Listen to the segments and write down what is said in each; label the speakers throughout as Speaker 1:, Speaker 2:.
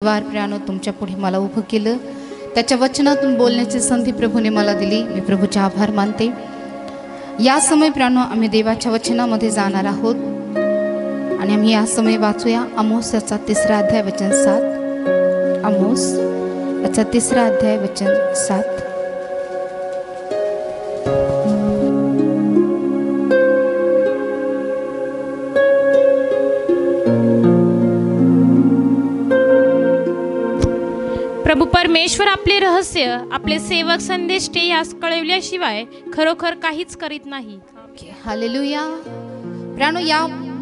Speaker 1: द्वार प्रियानो तुमच्या पुढे मला उभं केलं, त्याच्या वचनातून बोलण्याची संधी प्रभूने मला दिली. मी प्रभूचे आभार मानते. या समय प्रियानो आम्ही देवाच्या वचनामध्ये जाणार आहोत आणि आम्ही या समय वाचूया आमोस याचा 3रा अध्याय वचन 7. आमोस याचा 3रा अध्याय वचन 7.
Speaker 2: प्रभू परमेश्वर आपले रहस्य आपले सेवक संदेष्टे यास कळविल्याशिवाय खरोखर काहीच करीत नाही.
Speaker 1: हालेलुया. प्रियानो या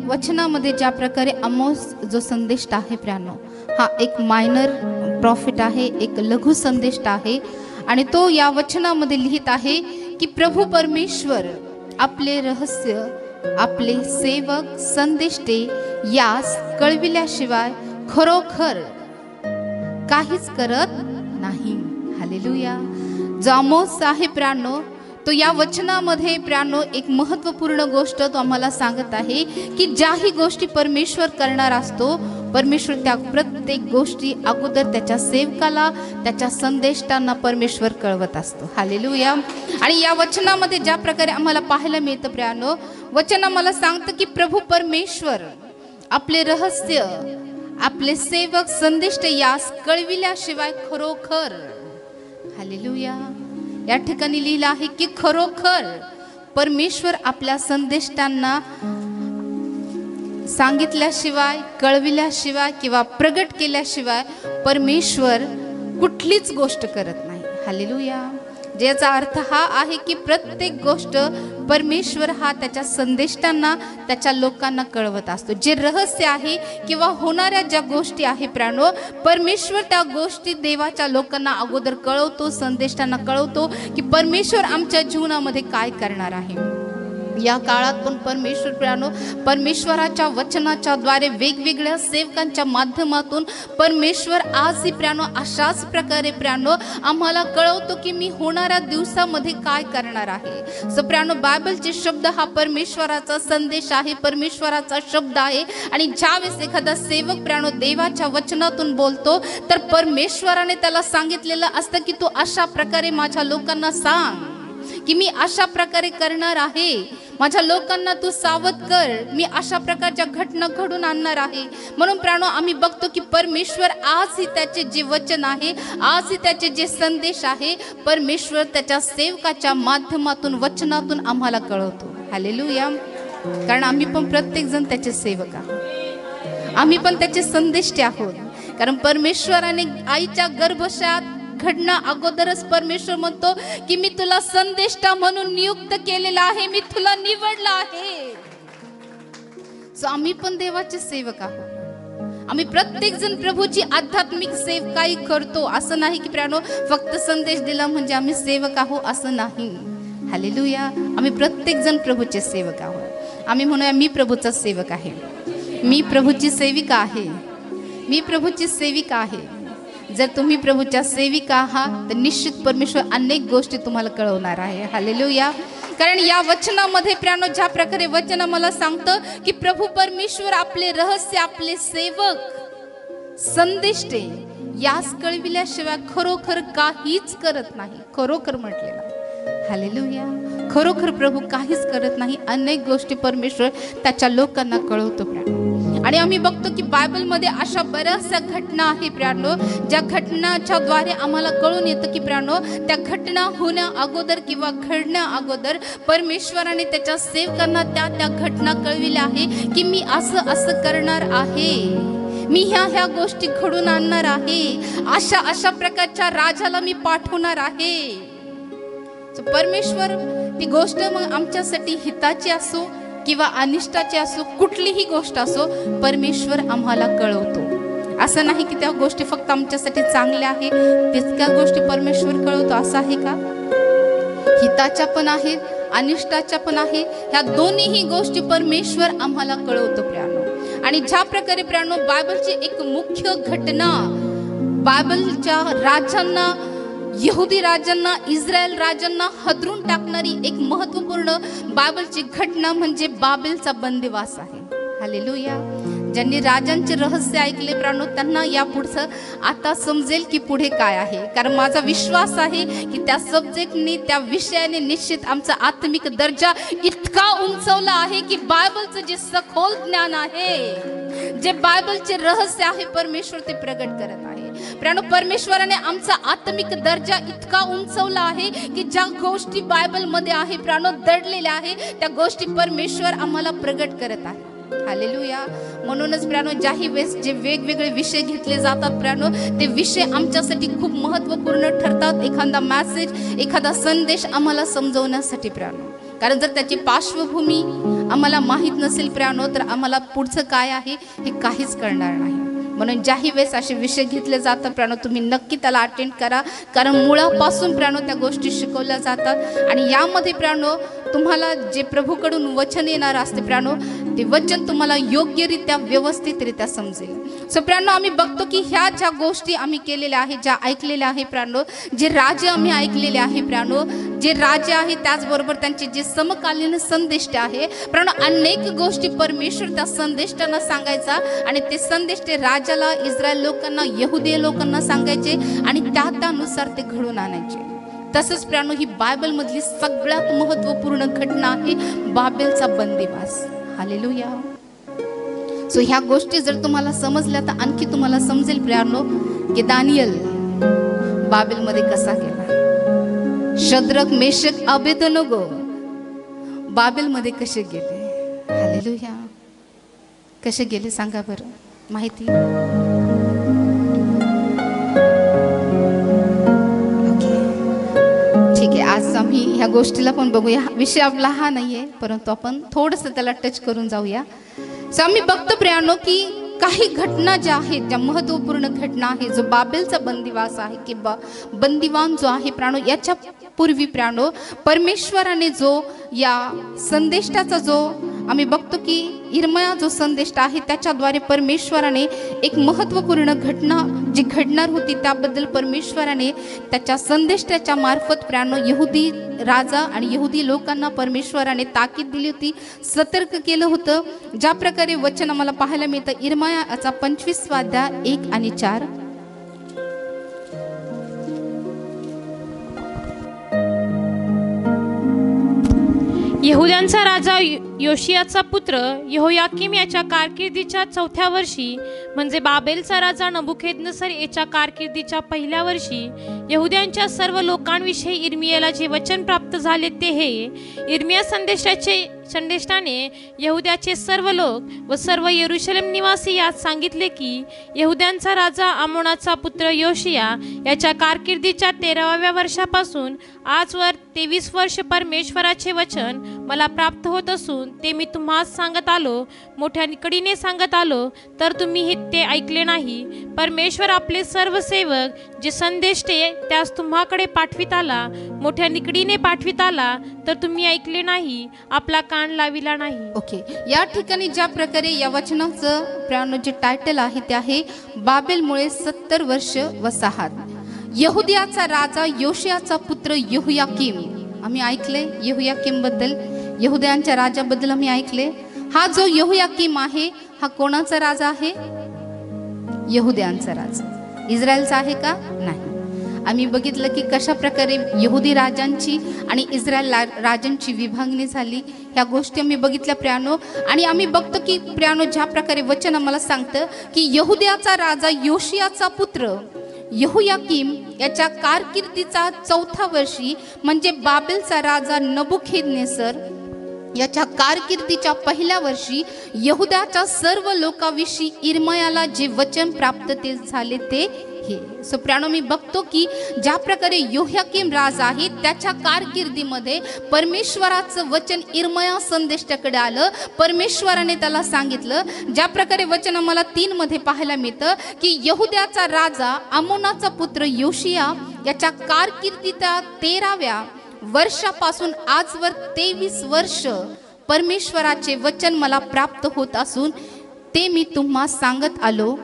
Speaker 1: वचनामध्ये ज्या प्रकारे आमोस जो संदेष्ट आहे प्रियानो, हा एक मायनर प्रॉफिट आहे, एक लघु संदेष्ट आहे आणि तो या वचनामध्ये लिहित आहे की प्रभू परमेश्वर आपले रहस्य आपले सेवक संदेष्टे यास कळविल्याशिवाय खरोखर काहीच करत नाही. हालेलुया. जो आमोस आहे प्रियानो, तो या वचनामध्ये प्रियानो एक महत्त्वपूर्ण गोष्ट तो आम्हाला सांगत आहे की ज्याही गोष्टी परमेश्वर करणार असतो, परमेश्वर त्या प्रत्येक गोष्टी अगोदर त्याच्या सेवकाला त्याच्या संदेष्टांना परमेश्वर कळवत असतो. हालेलुया. आणि या वचनामध्ये ज्या प्रकारे आम्हाला पाहायला मिळतं प्रियानो, वचन आम्हाला सांगतं की प्रभू परमेश्वर आपले रहस्य आपले सेवक संदेष्ट यास कळविल्याशिवाय खरोखर. हालेलुया. या ठिकाणी लिहिलं आहे की खरोखर परमेश्वर आपल्या संदेष्टांना सांगितल्याशिवाय, कळविल्याशिवाय किंवा प्रगट केल्याशिवाय परमेश्वर कुठलीच गोष्ट करत नाही. हालेलुया. ज्याचा अर्थ हा आहे की प्रत्येक गोष्ट परमेश्वर हा त्याच्या संदेष्टांना त्याच्या लोकांना कळवत असतो. जे रहस्य आहे किंवा होणाऱ्या ज्या गोष्टी आहे प्रियानो, परमेश्वर त्या गोष्टी देवाच्या लोकांना अगोदर कळवतो, संदेष्टांना कळवतो की परमेश्वर आमच्या जीवनामध्ये काय करणार आहे. या काळात पण परमेश्वर प्रियानो परमेश्वराच्या वचनाच्या द्वारे वेगवेगळ्या सेवकांच्या माध्यमातून परमेश्वर आजही प्रियानो अशाच प्रकारे प्रियानो आम्हाला कळवतो की मी होणाऱ्या दिवसामध्ये काय करणार आहे. सो प्रियानो बायबलचे शब्द हा परमेश्वराचा संदेश आहे, परमेश्वराचा शब्द आहे. आणि ज्यावेळेस एखादा सेवक प्रियानो देवाच्या वचनातून बोलतो तर परमेश्वराने त्याला सांगितलेलं असतं की तू अशा प्रकारे माझ्या लोकांना सांग की मी अशा प्रकारे करणार आहे, माझ्या लोकांना तू सावध कर, मी अशा प्रकारच्या घटना घडून आणणार आहे. म्हणून प्रियानो आम्ही बघतो की परमेश्वर आजही त्याचे जे वचन आहे, आजही त्याचे जे संदेश आहे, परमेश्वर त्याच्या सेवकाच्या माध्यमातून वचनातून आम्हाला कळवतो. हालेलुया. कारण आम्ही पण प्रत्येक जण त्याचे सेवक आहोत, आम्ही पण त्याचे संदेष्टे आहोत. कारण परमेश्वराने आईच्या गर्भाशयात घडना अगोदरच परमेश्वर म्हणतो की मी तुला संदेष्टा म्हणून नियुक्त केलेला आहे, मी तुला निवडला आहे. सो आम्ही पण देवाचे सेवक आहोत. आम्ही प्रत्येक जण प्रभूची आध्यात्मिक सेवकाई करतो. असं नाही की प्रियानो फक्त संदेश दिला म्हणजे आम्ही सेवक आहोत, असं नाही. हालेलुया. आम्ही प्रत्येक जण प्रभूचे सेवक आहोत. आम्ही म्हणूया मी प्रभूचा सेवक आहे, मी प्रभूची सेविका आहे, मी प्रभूची सेविका आहे. जर तुम्ही प्रभूच्या सेविका आहात तर निश्चित परमेश्वर अनेक गोष्टी तुम्हाला कळवणार आहे. हालेलुया. कारण या वचनामध्ये प्रियानो ज्या प्रकारे वचन मला सांगतं की प्रभू परमेश्वर आपले रहस्य आपले सेवक संदेष्टे यास कळविल्याशिवाय खरोखर काहीच करत नाही. खरोखर म्हटलेलं. हालेलुया. खरोखर प्रभू काहीच करत नाही. अनेक गोष्टी परमेश्वर त्याच्या लोकांना कळवतो प्रियानो. आणि आम्ही बघतो की बायबलमध्ये अशा बऱ्याचशा घटना आहे प्रियानो, ज्या घटनाच्या द्वारे आम्हाला कळून येतं की प्रियानो त्या घटना होण्या अगोदर किंवा घडण्या अगोदर परमेश्वराने त्याच्या सेवकांना त्या घटना कळविल्या आहे की मी असं असं करणार आहे, मी ह्या गोष्टी घडून आणणार आहे, अशा प्रकारच्या राजाला मी पाठवणार आहे. परमेश्वर ती गोष्ट मग आमच्यासाठी हिताची असो किंवा अनिष्टाची असो, कुठलीही गोष्ट असो, परमेश्वर आम्हाला कळवतो. असं नाही की त्या गोष्टी फक्त आमच्यासाठी चांगल्या आहे तितक्या गोष्टी परमेश्वर कळवतो, असं आहे का? हिताच्या पण आहेत, अनिष्टाच्या पण आहे. ह्या दोन्हीही गोष्टी परमेश्वर आम्हाला कळवतो प्रियानो. आणि ज्या प्रकारे प्रियानो बायबलची एक मुख्य घटना, बायबलच्या राजांना, यहुदी राजांना, इस्रायल राजांना हदरून टाकणारी एक महत्त्वपूर्ण बायबलची घटना म्हणजे बाबेलचा बंदिवास आहे. हालेलुया. ज्यांनी राजांचे रहस्य ऐकले प्राणो, त्यांना या पुढचं आता समजेल की पुढे काय आहे. कारण माझा विश्वास आहे की त्या सब्जेक्टनी, त्या विषयाने निश्चित आमचा आत्मिक दर्जा इतका उंचवला आहे की बायबलचं जे सखोल ज्ञान आहे, जे बायबलचे रहस्य आहे, परमेश्वर ते प्रगट करत आहे. प्राणो, परमेश्वराने आमचा आत्मिक दर्जा इतका उंचवला आहे की ज्या गोष्टी बायबलमध्ये आहे प्राणो दडलेल्या आहे, त्या गोष्टी परमेश्वर आम्हाला प्रगट करत आहे. हालेलुया. म्हणूनच प्राणो, ज्याही वेळेस जे वेगवेगळे विषय घेतले जातात प्राणो, ते विषय आमच्यासाठी खूप महत्त्वपूर्ण ठरतात. एखादा मेसेज, एखादा संदेश आम्हाला समजवण्यासाठी प्राणो. कारण जर त्याची पार्श्वभूमी आम्हाला माहीत नसेल प्राणो, तर आम्हाला पुढचं काय आहे हे काहीच कळणार नाही. म्हणून ज्याही वेळेस असे विषय घेतले जातात प्राणो, तुम्ही नक्की त्याला अटेंड करा. कारण मुळापासून प्राणो त्या गोष्टी शिकवल्या जातात. आणि यामध्ये प्राणो तुम्हाला जे प्रभूकडून वचन येणार असते प्राणो, ते वचन तुम्हाला योग्यरित्या, व्यवस्थितरित्या समजेल. सो प्राणो, आम्ही बघतो की ह्या ज्या गोष्टी आम्ही केलेल्या आहे, ज्या ऐकलेल्या आहे प्राणो, जे राजे आम्ही ऐकलेले आहे प्राणो, जे राजे आहे त्याचबरोबर त्यांचे जे समकालीन संदेष्टे आहे प्राणो, अनेक गोष्टी परमेश्वर त्या संदेष्टांना सांगायचा. आणि ते संदेष्टे राजाला, इस्रायल लोकांना, यहुदी लोकांना सांगायचे आणि त्यानुसार ते घडून आणायचे. तसंच प्राणो, ही बायबलमधली सगळ्यात महत्त्वपूर्ण घटना आहे बाबेलचा बंदिवास. हालेलुया. सो ह्या गोष्टी जर तुम्हाला समजल्या तर आणखी तुम्हाला समजेल प्राणो की दानियल बाबेलमध्ये कसा गेला. शद्रक, मेशक, अबेदनगो बाबेलमध्ये कसे गेले. हालेलुया. कसे गेले सांगा बरं, माहिती? ठीक आहे, आज आम्ही ह्या गोष्टीला पण बघूया. विषय आपला हा नाहीये, परंतु आपण थोडंसं त्याला टच करून जाऊया. सो आम्ही बघतो प्राणो की काही घटना ज्या आहेत, ज्या महत्त्वपूर्ण घटना आहे, जो बाबेलचा बंदिवास आहे किंवा बंदिवान जो आहे प्राणो, याच्या पूर्वी प्राणो परमेश्वराने जो या संदेष्टाचा जो आम्ही बघतो की इर्मया जो संदेष्टा आहे त्याच्याद्वारे परमेश्वराने एक महत्त्वपूर्ण घटना जी घडणार होती त्याबद्दल परमेश्वराने त्याच्या संदेष्टाच्या मार्फत प्राणो यहुदी राजा आणि यहुदी लोकांना परमेश्वराने ताकीद दिली होती, सतर्क केलं होतं. ज्या प्रकारे वचन आम्हाला पाहायला मिळतं इर्मयाचा 25वा अध्याय 1 आणि 4.
Speaker 2: यहुद्यांचा राजा योशियाचा पुत्र यहोयाकीम याच्या कारकिर्दीच्या 4थ्या वर्षी, म्हणजे बाबेलचा राजा नबुखेदनेसर याच्या कारकिर्दीच्या 1ल्या वर्षी, यहुद्यांच्या सर्व लोकांविषयी इर्मियाला जे वचन प्राप्त झाले ते हे. इर्मिया संदेष्टाने यहुद्याचे सर्व लोक व सर्व यरूशलेम निवासी यात सांगितले की यहुद्यांचा राजा आमोनाचा पुत्र योशिया याच्या कारकिर्दीच्या 13व्या वर्षापासून आजवर 23 वर्ष परमेश्वराचे वचन मला प्राप्त होत असून ते मी तुम्हास सांगत आलो, मोठ्या निकडीने सांगत आलो, तर तुम्ही ते ऐकले नाही. परमेश्वर आपले सर्व सेवक जे संदेष्टे त्यास तुम्हाकडे पाठवित आला, मोठ्या निकडीने पाठवित आला, तर तुम्ही ऐकले नाही, आपला कान लाविला नाही.
Speaker 1: ओके, या ठिकाणी ज्या प्रकारे या वचनाचं प्राणो जे टायटल आहे ते आहे बाबेलमुळे 70 वर्ष वसाहत. यहुदियाचा राजा योशियाचा पुत्र यहोयाकीम. आम्ही ऐकले यहोयाकीम बद्दल, यहुद्यांच्या राजाबद्दल आम्ही ऐकले. हा जो यहोयाकीम आहे हा कोणाचा राजा आहे? यहुद्यांचा राजा. इस्रायलचा आहे का? नाही. आम्ही बघितलं की कशा प्रकारे यहुदी राजांची आणि इस्रायल राजांची विभागणी झाली, ह्या गोष्टी आम्ही बघितल्या प्राणो. आणि आम्ही बघतो की प्राणो ज्या प्रकारे वचन आम्हाला सांगतं की यहुद्याचा राजा योशियाचा पुत्र यहोयाकीम याच्या कारकिर्दीचा 4थ्या वर्षी, म्हणजे बाबेलचा राजा नबुखेदनेसर याच्या कारकिर्दीच्या 1ल्या वर्षी यहुदाच्या सर्व लोकांविषयी इर्मयाला जे वचन प्राप्त ते झाले ते हे. सो प्राणो मी बघतो की ज्या प्रकारे यहोयाकीम राजा आहे त्याच्या कारकिर्दीमध्ये परमेश्वराचं वचन इर्मया संदेष्टाकडे आलं. परमेश्वराने त्याला सांगितलं, ज्या प्रकारे वचन आम्हाला 3 मध्ये पाहायला मिळतं की यहुद्याचा राजा आमोनाचा पुत्र योशिया याच्या कारकिर्दीच्या 13व्या वर्षापासून आजवर 23 वर्ष परमेश्वराचे वचन मला प्राप्त होत असून ते मी तुम्हा सांगत आलो,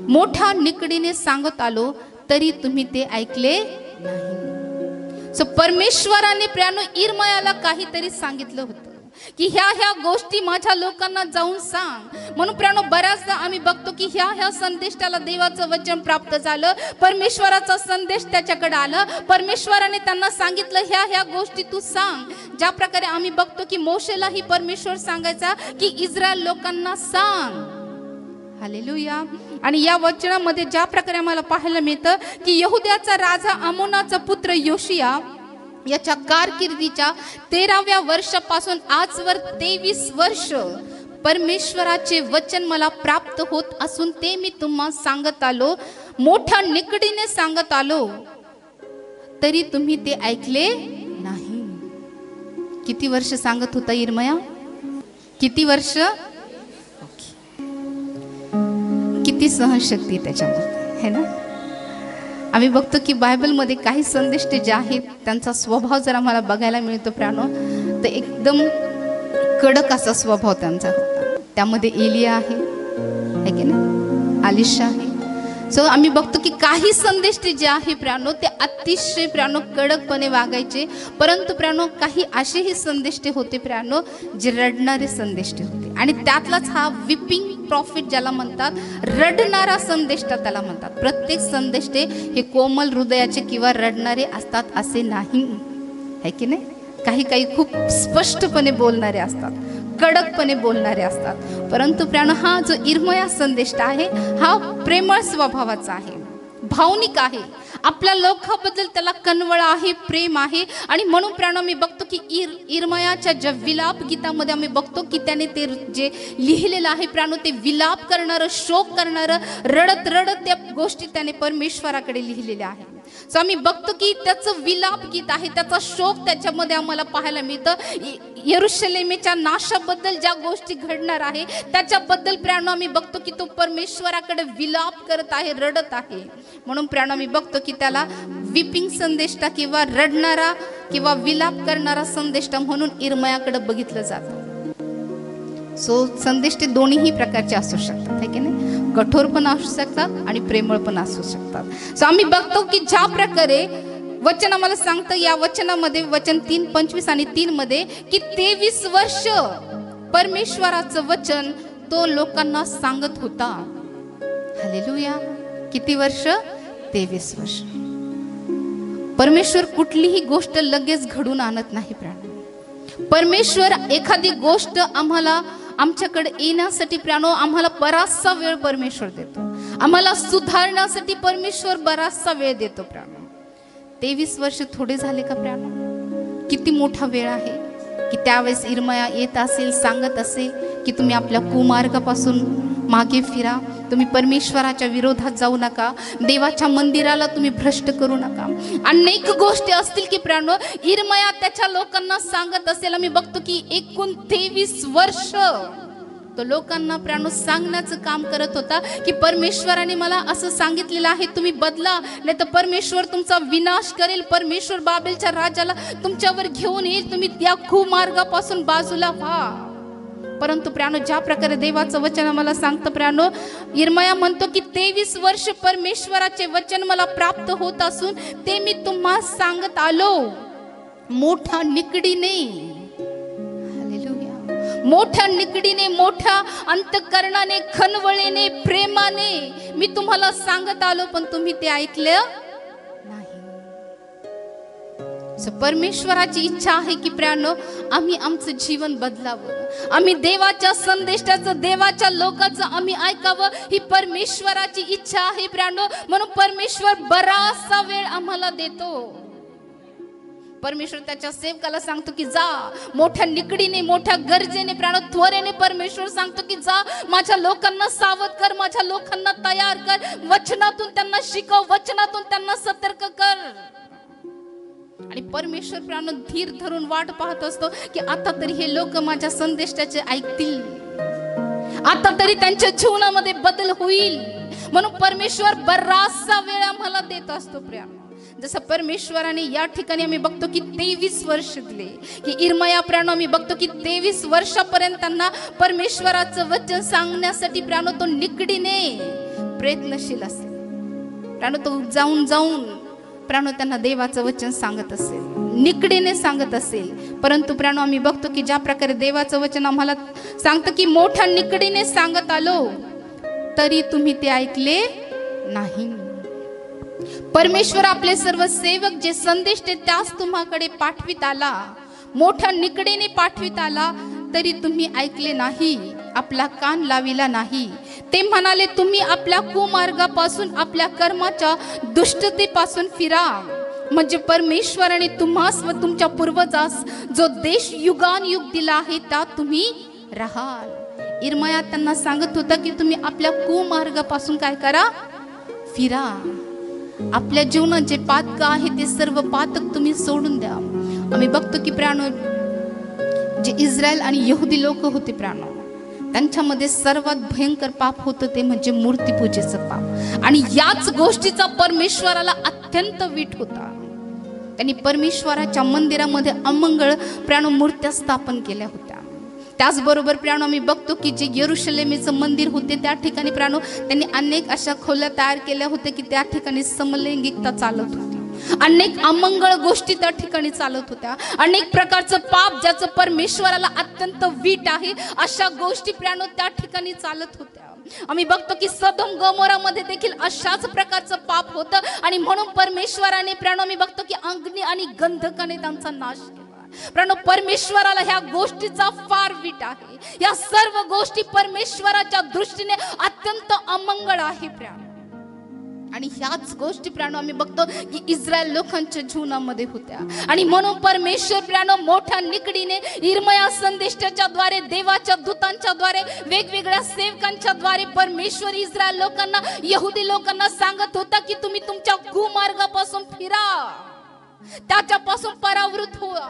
Speaker 1: मोठ्या निकडीने सांगत आलो, तरी तुम्ही ते ऐकले नाही. सो परमेश्वराने प्राणो इर्मयाला काहीतरी सांगितलं होतं. की ह्या गोष्टी माझ्या लोकांना जाऊन सांग. म्हणून प्रियानो, बऱ्याचदा आम्ही बघतो की ह्या संदेशाला देवाचं वचन प्राप्त झालं, परमेश्वराचा संदेश त्याच्याकडे आलं, परमेश्वराने त्यांना सांगितलं ह्या गोष्टी तू सांग. ज्या प्रकारे आम्ही बघतो की मोशेलाही परमेश्वर सांगायचा की इस्रायल लोकांना सांग. हालेलुया. आणि या वचनामध्ये ज्या प्रकारे आम्हाला पाहायला मिळतं की यहुद्याचा राजा आमोनाचा पुत्र योशिया याच्या कारकिर्दीच्या 13व्या वर्षापासून आजवर 23 वर्ष परमेश्वराचे वचन मला प्राप्त होत असून ते मी तुम्हाला सांगत आलो, मोठ्या निकडीने सांगत आलो, तरी तुम्ही ते ऐकले नाही. किती वर्ष सांगत होता इर्मया? किती वर्ष? किती सहनशक्ती त्याच्यामध्ये, है ना? आम्ही बघतो की बायबलमध्ये काही संदेश जे आहेत त्यांचा स्वभाव जर आम्हाला बघायला मिळतो प्रियानो, तर एकदम कडक असा स्वभाव त्यांचा होता. त्यामध्ये एलिया आहे की नाही, आलिशा आहे. सो आम्ही बघतो की काही संदेश जे आहे प्रियानो ते अतिशय प्रियानो कडकपणे वागायचे. परंतु प्रियानो काही असेही संदेश होते प्रियानो जे रडणारे संदेश होते. आणि त्यातलाच हा विपिंग प्रॉफिट ज्याला म्हणतात, रडणारा संदेश त्याला म्हणतात. प्रत्येक संदेश हे कोमल हृदयाचे किंवा रडणारे असतात असे नाही, है की नाही? काही खूप स्पष्टपणे बोलणारे असतात, कडकपणे बोलणारे असतात. परंतु प्रियानो, हा जो इर्मया संदेश आहे हा प्रेमळ स्वभावाचा आहे, भावनिक आहे. आपल्या लोकांबद्दल त्याला कनवळ आहे, प्रेम आहे. आणि म्हणून प्रियानो मी बघतो की इर्मयाच्या ज्या विलाप गीतामध्ये आम्ही बघतो की त्याने ते जे लिहिलेलं आहे प्रियानो, ते विलाप करणारं, शोक करणारं, रडत रडत त्या गोष्टी त्याने परमेश्वराकडे लिहिलेल्या आहे. सो आम्ही बघतो की त्याचं विलाप गीत आहे, त्याचा शोक त्याच्यामध्ये आम्हाला पाहायला मिळतं. यरूशलेमेच्या नाशाबद्दल ज्या गोष्टी घडणार आहे त्याच्याबद्दल प्रियानो आम्ही बघतो की तो परमेश्वराकडे विलाप करत आहे, रडत आहे. म्हणून प्रियानो आम्ही बघतो की त्याला विपिंग संदेष्टा किंवा रडणारा किंवा विलाप करणारा संदेष्टा म्हणून इर्मयाकडे बघितलं जातं. सो संदेश ते दोन्हीही प्रकारचे असू शकतात, है की नाही? कठोर पण असू शकतात आणि प्रेमळ पण असू शकतात. सो आम्ही बघतो की ज्या प्रकारे वचन आम्हाला सांगतं, या वचनामध्ये वचन 3:25 आणि 3 मध्ये की 23 वर्ष परमेश्वराचं वचन तो लोकांना सांगत होता. हालेलुया. किती वर्ष? 23 वर्ष. परमेश्वर कुठलीही गोष्ट लगेच घडून आणत नाही प्रियानो. परमेश्वर एखादी गोष्ट आमच्याकडे येण्यासाठी प्रियानो आम्हाला बराचसा वेळ परमेश्वर देतो. आम्हाला सुधारण्यासाठी परमेश्वर बराचसा वेळ देतो प्रियानो. 23 वर्ष थोडे झाले का प्रियानो? किती मोठा वेळ आहे की त्यावेळेस इर्मया येत असेल, सांगत असेल की तुम्ही आपल्या कुमार्गापासून मागे फिरा, तुम्ही परमेश्वराच्या विरोधात जाऊ नका, देवाच्या मंदिराला तुम्ही भ्रष्ट करू नका. अनेक गोष्टी असतील की प्रियानो इर्मया त्याच्या लोकांना सांगत असेल. आम्ही बघतो की एकूण 23 वर्ष तो लोकांना प्रियानो सांगण्याचं काम करत होता की परमेश्वराने मला असं सांगितलेलं आहे, तुम्ही बदला, नाही तर परमेश्वर तुमचा विनाश करेल, परमेश्वर बाबेलच्या राजाला तुमच्यावर घेऊन येईल, तुम्ही त्या कुमार्गापासून बाजूला व्हा. परंतु प्रियानो ज्या प्रकारे देवाचं वचन आम्हाला सांगतं प्रियानो, इर्मया म्हणतो की 23 वर्ष परमेश्वराचे वचन मला प्राप्त होत असून ते मी तुम्हाला सांगत आलो, मोठ्या निकडीने. हालेलुया. मोठ्या निकडीने, मोठ्या अंतःकरणाने, खनवळेने, प्रेमाने मी तुम्हाला सांगत आलो, पण तुम्ही ते ऐकलं नाही. परमेश्वराची इच्छा आहे की प्रियानो आम्ही आमचं जीवन बदलावं, आम्ही देवाच्या संदेशाचं, देवाच्या लोकांचं आम्ही ऐकावं, ही परमेश्वराची इच्छा आहे प्रियानो. म्हणून परमेश्वर बराचसा वेळ आम्हाला देतो. परमेश्वर त्याच्या सेवकाला सांगतो की जा, मोठ्या निकडीने, मोठ्या गरजेने प्रियानो त्वरेने परमेश्वर सांगतो की जा, माझ्या लोकांना सावध कर, माझ्या लोकांना तयार कर, वचनातून त्यांना शिकव, वचनातून त्यांना सतर्क कर. आणि परमेश्वर प्रियानो धीर धरून वाट पाहत असतो की आता तरी हे लोक माझ्या संदेशाचे ऐकतील, आता तरी त्यांच्या जीवनामध्ये बदल होईल. म्हणून परमेश्वर बराचसा वेळ आम्हाला देत असतो प्रियानो. जसं परमेश्वराने या ठिकाणी आम्ही बघतो की 23 वर्ष दिले की इर्मया प्रियानो आम्ही बघतो की 23 वर्षापर्यंत त्यांना परमेश्वराचं वचन सांगण्यासाठी प्रियानो तो निकडीने प्रयत्नशील असेल. प्रियानो तो जाऊन प्रियानो त्यांना देवाचं वचन सांगत असेल, निकडीने सांगत असेल, परंतु प्रियानो आम्ही बघतो की ज्या प्रकारे देवाचं वचन आम्हाला सांगतं की मोठ्या निकडीने सांगत आलो तरी तुम्ही ते ऐकले नाही. परमेश्वर आपले सर्व सेवक जे संदेश ते त्याच तुम्हाकडे पाठवित आला, मोठ्या निकडीने पाठवित आला तरी तुम्ही ऐकले नाही, आपला कान लाविला नाही. ते म्हणाले तुम्ही आपल्या कुमार्गापासून, आपल्या कर्माच्या दुष्टतेपासून फिरा. म्हणजे परमेश्वराने तुम्हास व तुमच्या पूर्वजास जो देश युगानुयुग दिला आहे त्यात तुम्ही राहाल. इर्मया त्यांना सांगत होता की तुम्ही आपल्या कुमार्गापासून काय करा, फिरा. आपल्या जीवनात जे पातक आहे ते सर्व पातक तुम्ही सोडून द्या. आम्ही बघतो की प्राणो जे इस्रायल आणि यहुदी लोक होते प्राणो, त्यांच्यामध्ये सर्वात भयंकर पाप होतं ते म्हणजे मूर्तीपूजेचं पाप. आणि याच गोष्टीचा परमेश्वराला अत्यंत वीट होता. त्यांनी परमेश्वराच्या मंदिरामध्ये अमंगळ प्राणो मूर्त्या स्थापन केल्या होत्या. त्याचबरोबर प्राणो आम्ही बघतो की जे यरुशलेमेचं मंदिर होते त्या ठिकाणी प्राणो त्यांनी अनेक अशा खोल्या तयार केल्या होत्या की त्या ठिकाणी समलैंगिकता चालत होती. अनेक अमंगळ गोष्टी त्या ठिकाणी चालत होत्या. अनेक प्रकारचं पाप ज्याचं परमेश्वराला अत्यंत वीट आहे अशा गोष्टी प्राणो त्या ठिकाणी चालत होत्या. आम्ही बघतो की सदोम गमोरामध्ये देखील अशाच प्रकारचं पाप होतं आणि म्हणून परमेश्वराने प्राणो आम्ही बघतो की अग्नी आणि गंधकाने त्यांचा नाश केला. प्राणो परमेश्वराला ह्या गोष्टीचा फार वीट आहे. या सर्व गोष्टी परमेश्वराच्या दृष्टीने अत्यंत अमंगळ आहे प्राणो. आणि ह्याच गोष्टी प्राणो आम्ही बघतो की इस्रायल लोकांच्या जीवनामध्ये होत्या. आणि म्हणून परमेश्वर प्राणो मोठ्या निकडीने इर्मया संदेशाच्या द्वारे, देवाच्या दूतांच्या द्वारे, वेगवेगळ्या सेवकांच्या द्वारे परमेश्वर इस्रायल लोकांना, यहुदी लोकांना सांगत होता की तुम्ही तुमच्या कुमार्गापासून फिरा, त्याच्यापासून परावृत व्हा.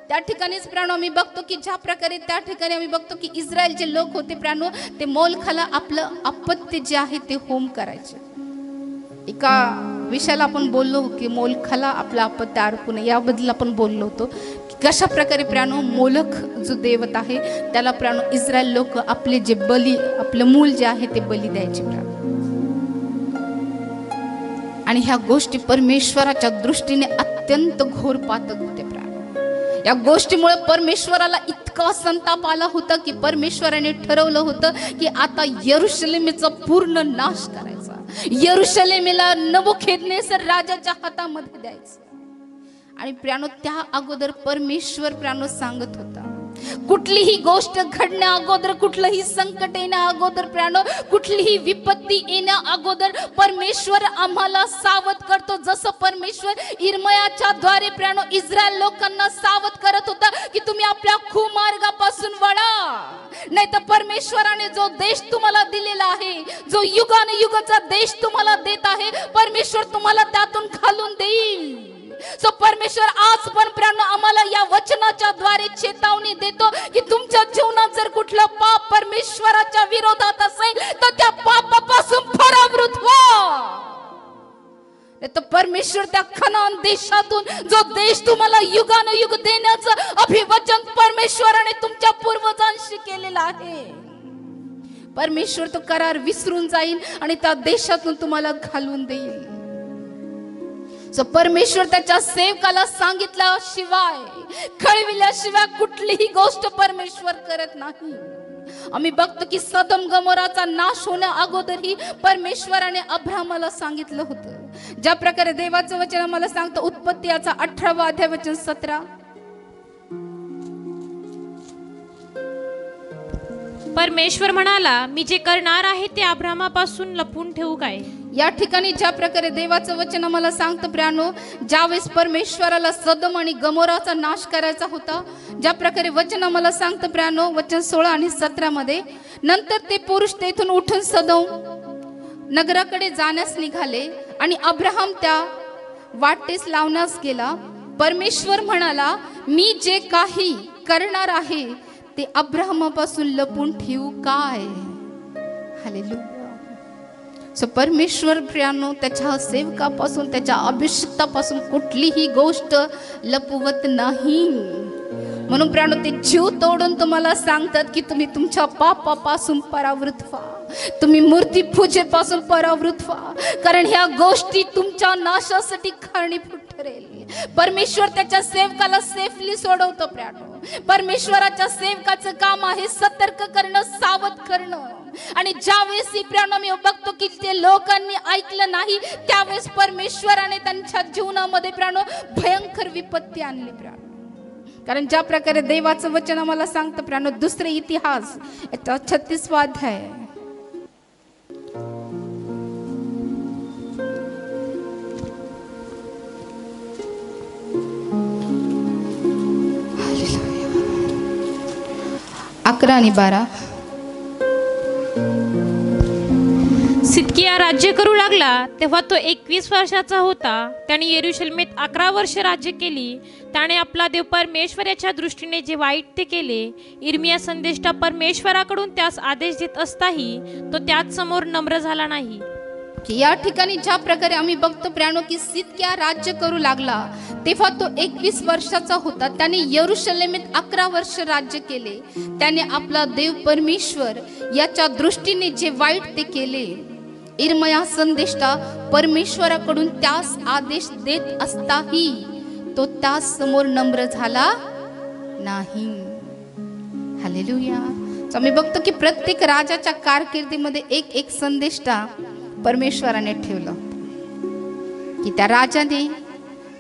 Speaker 1: त्या ठिकाणीच प्राणो आम्ही बघतो की ज्या प्रकारे त्या ठिकाणी आम्ही बघतो की इस्रायलचे लोक होते प्राणो, ते मोलखाला आपलं अपत्य जे आहे ते होम करायचे. एका विषयाला आपण बोललो की मोलखाला आपलं अपत्य अर्पू नये, याबद्दल आपण बोललो होतो की कशा प्रकारे प्राणो मोलख जो देवत आहे त्याला प्राणो इस्रायल लोक आपले जे बली, आपलं मूल जे आहे ते बली द्यायचे प्राणो. आणि ह्या गोष्टी परमेश्वराच्या दृष्टीने अत्यंत घोर पातक होते प्राणो. या गोष्टीमुळे परमेश्वराला इतका संताप आला होता की परमेश्वराने ठरवलं होतं की आता यरुशलेमेचा पूर्ण नाश करायचा. यरुशलेमेला नबुखेदनेसर राजाच्या हातामध्ये द्यायचं. आणि प्राणो त्या अगोदर परमेश्वर प्राणो सांगत होता, कुठलीही गोष्ट घडण्या अगोदर, कुठलंही संकट येण्या अगोदर प्राणो, कुठलीही विपत्ती येण्या अगोदर परमेश्वर आम्हाला सावध करतो. जसं परमेश्वर इर्मयाच्या द्वारे प्राणो इस्रायल लोकांना सावध करत होता की तुम्ही आपल्या कुमार्गापासून वळा, नाही तर परमेश्वराने जो देश तुम्हाला दिलेला आहे, जो युगानुयुगाचा देश तुम्हाला देत आहे, परमेश्वर तुम्हाला त्यातून घालून देईल. सो परमेश्वर आज पण प्राणो आम्हाला या वचनाच्या द्वारे चेतावणी देतो की तुमच्या जीवनात जर कुठलं पाप परमेश्वराच्या विरोधात असेल तर त्या पापापासून परावृत व्हा. तर परमेश्वर त्या कनान देशातून, जो देश तुम्हाला युगानुयुग देण्याचं अभिवचन परमेश्वराने तुमच्या पूर्वजांशी केलेलं आहे, परमेश्वर तो करार विसरून जाईल आणि त्या देशातून तुम्हाला घालवून देईल. परमेश्वर त्याच्या सेवकाला सांगितल्याशिवाय, कळविल्याशिवाय कुठलीही गोष्ट परमेश्वर करत नाही. आम्ही बघतो की सदोम गमोराचा नाश होण्या अगोदरही परमेश्वराने अब्राहमाला सांगितलं होतं. ज्या प्रकारे देवाचं वचन आम्हाला सांगतं, उत्पत्ती याचा 18 अध्याय वचन 17,
Speaker 2: परमेश्वर म्हणाला, मी जे करणार आहे ते अब्राहमापासून लपून ठेवू काय.
Speaker 1: या ठिकाणी ज्या प्रकारे देवाचं वचन आम्हाला सांगतं प्राणो, ज्यावेळेस परमेश्वराला सदोम आणि गमोराचा नाश करायचा होता, ज्या प्रकारे वचन आम्हाला सांगतं प्राणो, वचन 16 आणि 17 मध्ये, नंतर ते पुरुष तेथून उठून सदोम नगराकडे जाण्यास निघाले आणि अब्राहम त्या वाटेस लावण्यास गेला. परमेश्वर म्हणाला, मी जे काही करणार आहे ते अब्राहमापासून लपून ठेवू काय. हालेलुया. परमेश्वर प्रियानो त्याच्या सेवकापासून, त्याच्या अभिषिक्तापासून कुठलीही गोष्ट लपवत नाही. म्हणून प्राणो ते जीव तोडून तुम्हाला सांगतात की तुम्ही तुमच्या पापापासून परावृत व्हा, तुम्ही मूर्ती पूजेपासून परावृत व्हा, कारण ह्या गोष्टी तुमच्या नाशासाठी कारणीभूत ठरेल. परमेश्वर त्याच्या सेवकाला सेफली सोडवतो प्राणो. परमेश्वराच्या सेवकाचं काम आहे सतर्क करणं, सावध करणं. आणि ज्यावेळेस प्राणो मी बघतो की ते लोकांनी ऐकलं नाही, त्यावेळेस परमेश्वराने त्यांच्या जीवनामध्ये प्राणो भयंकर विपत्ती आणली प्राणो. कारण ज्या प्रकारे देवाचं वचन आम्हाला सांगतं प्राणो, दुसरे इतिहास याचा 36वा अध्याय. अकरा आणि 12.
Speaker 2: सिदकिया राज्य करू लागला तेव्हा तो 21 वर्षाचा होता. त्याने यरूशलेमेत 11 वर्ष राज्य केली. त्याने आपला देव परमेश्वराच्या दृष्टीने जे वाईट ते केले. इर्मिया संदेष्टा परमेश्वराकडून त्यास आदेश देत असताही तो त्याच समोर नम्र झाला नाही.
Speaker 1: की या ठिकाणी ज्या प्रकारे आम्ही बघतो प्राणो की सिदकिया राज्य करू लागला तेव्हा तो 21 वर्षाचा होता. त्याने यरूशलेमेत 11 वर्ष राज्य केले. त्याने आपला देव परमेश्वर याच्या दृष्टीने जे वाईट ते केले. इर्मिया संदेष्टा परमेश्वराकडून त्यास आदेश देत असताही तो त्यास समोर नम्र झाला नाही. हालेलुया. आम्ही बघतो की प्रत्येक राजाच्या कारकिर्दीमध्ये एक संदेष्टा परमेश्वराने ठेवलं की त्या राजाने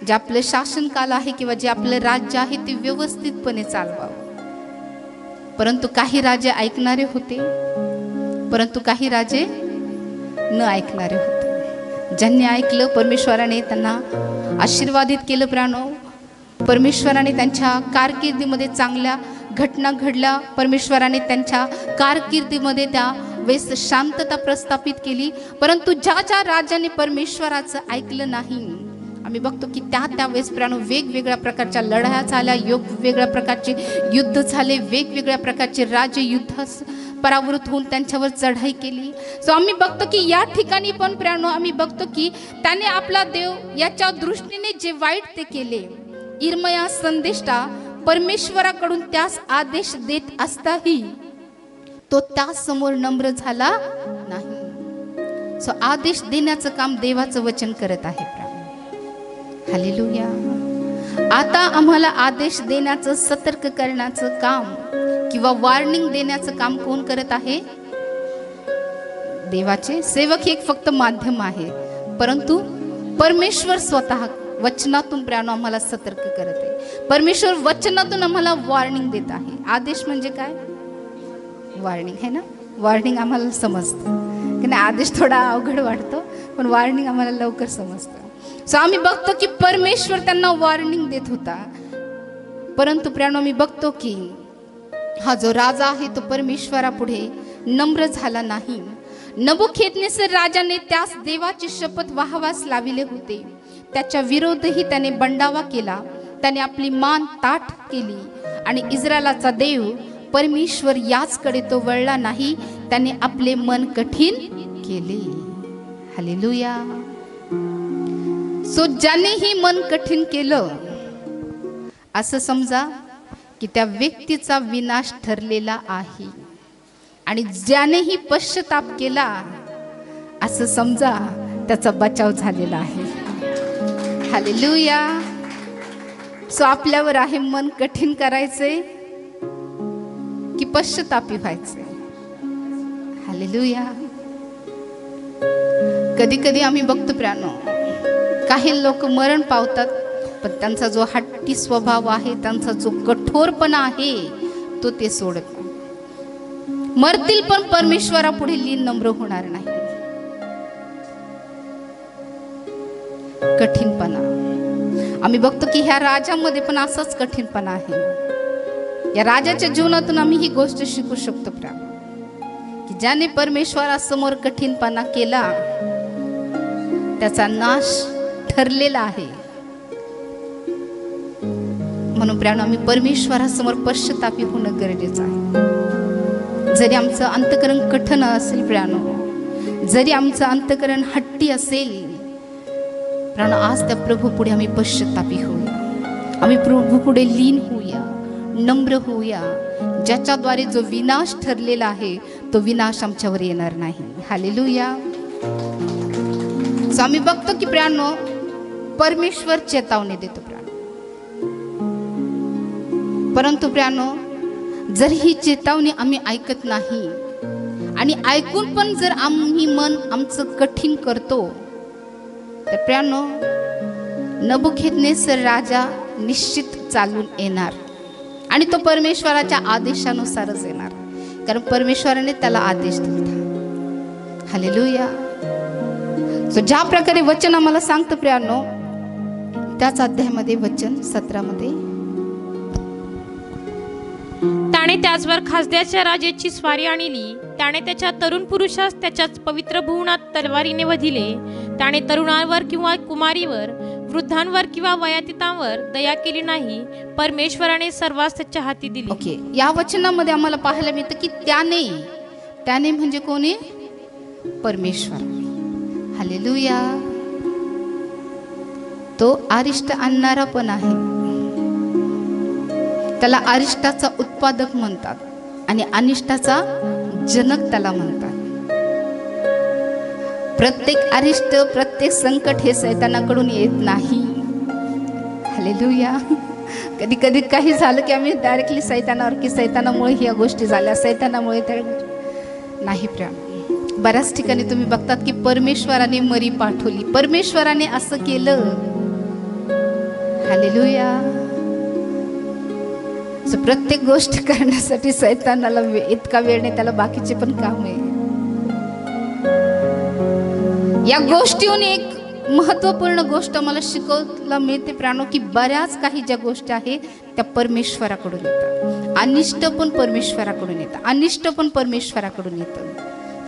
Speaker 1: जे आपलं शासनकाल आहे किंवा जे आपलं राज्य आहे ते व्यवस्थितपणे चालवावं. परंतु काही राजे ऐकणारे होते, परंतु काही राजे न ऐकणारे होते. ज्यांनी ऐकलं परमेश्वराने त्यांना आशीर्वादित केलं प्राणो. परमेश्वराने त्यांच्या कारकिर्दीमध्ये चांगल्या घटना घडल्या. परमेश्वराने त्यांच्या कारकिर्दीमध्ये त्या वेळेस शांतता प्रस्थापित केली. परंतु ज्या राजाने परमेश्वराचं ऐकलं नाही, आम्ही बघतो की त्या वेळेस प्राणो वेगवेगळ्या प्रकारच्या लढाया झाल्या, वेगवेगळ्या प्रकारचे युद्ध झाले, वेगवेगळ्या प्रकारचे राज्य युद्धास परावृत होऊन त्यांच्यावर चढाई केली. सो आम्ही बघतो की या ठिकाणी पण प्राणो आम्ही बघतो की त्याने आपला देव याच्या दृष्टीने जे वाईट ते केले. इर्मिया संदेष्टा परमेश्वराकडून त्यास आदेश देत असताही तो त्या समोर नम्र झाला नाही. सो आदेश देण्याचं काम देवाचं वचन करत आहे. हालेलुया. आता आम्हाला आदेश देण्याचं, सतर्क करण्याचं काम किंवा वॉर्निंग देण्याचं काम कोण करत आहे? देवाचे सेवक हे फक्त माध्यम आहे, परंतु परमेश्वर स्वतः वचनातून प्राणो आम्हाला सतर्क करत आहे. परमेश्वर वचनातून आम्हाला वॉर्निंग देत आहे. आदेश म्हणजे काय? वॉर्निंग है ना. वॉर्निंग आम्हाला समजतं की नाही. आदेश थोडा अवघड वाटतो, पण वॉर्निंग आम्हाला लवकर समजतं. सो आम्ही बघतो की परमेश्वर त्यांना वॉर्निंग देत होता. परंतु प्राणो मी बघतो की हा जो राजा आहे तो परमेश्वरापुढे नम्र झाला नाही. नबुकदनेस्सर राजाने त्यास देवाची शपथ वाहवास लाविले होते. त्याच्या विरोधही त्याने बंडावा केला. त्याने आपली मान ताठ केली आणि इस्रायलाचा देव परमेश्वर याचकडे तो वळला नाही. त्याने आपले मन कठीण केले. हालेलुया. सो ज्यानेही मन कठीण केलं, असं समजा की त्या व्यक्तीचा विनाश ठरलेला आहे. आणि ज्यानेही पश्चाताप केला, असं समजा त्याचा बचाव झालेला आहे. हालेलुया. सो आपल्यावर आहे मन कठीण करायचे की पश्चातापी व्हायचे. हालेलुया. कधी कधी आम्ही बघतो प्राणो, काही लोक मरण पावतात, पण त्यांचा जो हट्टी स्वभाव आहे, त्यांचा जो कठोरपणा आहे, तो ते सोडत नाही. मरतील पण परमेश्वरापुढे लीन नम्र होणार नाही. कठीणपणा आम्ही बघतो की ह्या राजामध्ये पण असाच कठीणपणा आहे. या राजाच्या जीवनातून आम्ही ही गोष्ट शिकू शकतो की ज्याने परमेश्वरासमोर कठीणपणा केला, त्याचा नाश ठरलेला आहे. म्हणून प्राणो आम्ही परमेश्वरासमोर पश्चातापी होणं गरजेचं आहे. जरी आमचं अंतकरण कठीण असेल प्राणो, जरी आमचं अंतकरण हट्टी असेल प्राणो, आज त्या प्रभू पुढे आम्ही पश्चातापी होऊया. आम्ही प्रभू पुढे लीन होऊया, नम्र होऊया, ज्याच्याद्वारे जो विनाश ठरलेला आहे तो विनाश आमच्यावर येणार नाही. हालेलुया. सो आम्ही बघतो की प्रियांनो, परमेश्वर चेतावणी देतो प्रियांनो. परंतु प्रियांनो, जर ही चेतावणी आम्ही ऐकत नाही आणि ऐकून पण जर आम्ही मन आमचं कठीण करतो, तर प्रियांनो, नबुकदनेस्सर राजा निश्चित चालून येणार आणि तो परमेश्वराच्या आदेशानुसारच येणार, कारण परमेश्वराने त्याला आदेश दिला. हालेलुया. सो ज्या प्रकारे वचन आम्हाला सांगतं प्रियांनो, त्याच अध्यायामध्ये वचन 17 मध्ये,
Speaker 2: त्याने त्याचवर खासद्याच्या राजाची स्वारी आणली. त्याने त्याच्या तरुण पुरुषास त्याच्याच पवित्र भुवनात तलवारीने वधिले. त्याने तरुणांवर किंवा कुमारीवर, वृद्धांवर किंवा वयातीतांवर दया केली नाही. परमेश्वराने सर्वांस त्याच्या हाती दिली.
Speaker 1: ओके, या वचनामध्ये आम्हाला पाहायला मिळतं की त्याने म्हणजे कोणी? परमेश्वर. हालेलुया. तो अरिष्ट आणणारा पण आहे. त्याला अरिष्टाचा उत्पादक म्हणतात आणि अनिष्टाचा जनक त्याला म्हणतात. प्रत्येक अरिष्ट, प्रत्येक संकट हे सैतानाकडून येत नाही. हालेलुया. कधी कधी काही झालं की आम्ही डायरेक्टली सैतानावर, की सैतानामुळे ह्या गोष्टी झाल्या, सैतानामुळे त्या नाही. प्रेम, बऱ्याच ठिकाणी तुम्ही बघतात की परमेश्वराने मरी पाठवली, परमेश्वराने असं केलं. हालेलुया. प्रत्येक गोष्ट करण्यासाठी सैतानाला इतका वेळ नाही, त्याला बाकीचे पण काम आहे. या गोष्टीहून एक महत्वपूर्ण गोष्ट मला शिकवला मिळते प्राणो, की बऱ्याच काही ज्या गोष्टी आहेत त्या परमेश्वराकडून येतात. अनिष्ट पण परमेश्वराकडून येतं, अनिष्ट पण परमेश्वराकडून येतं.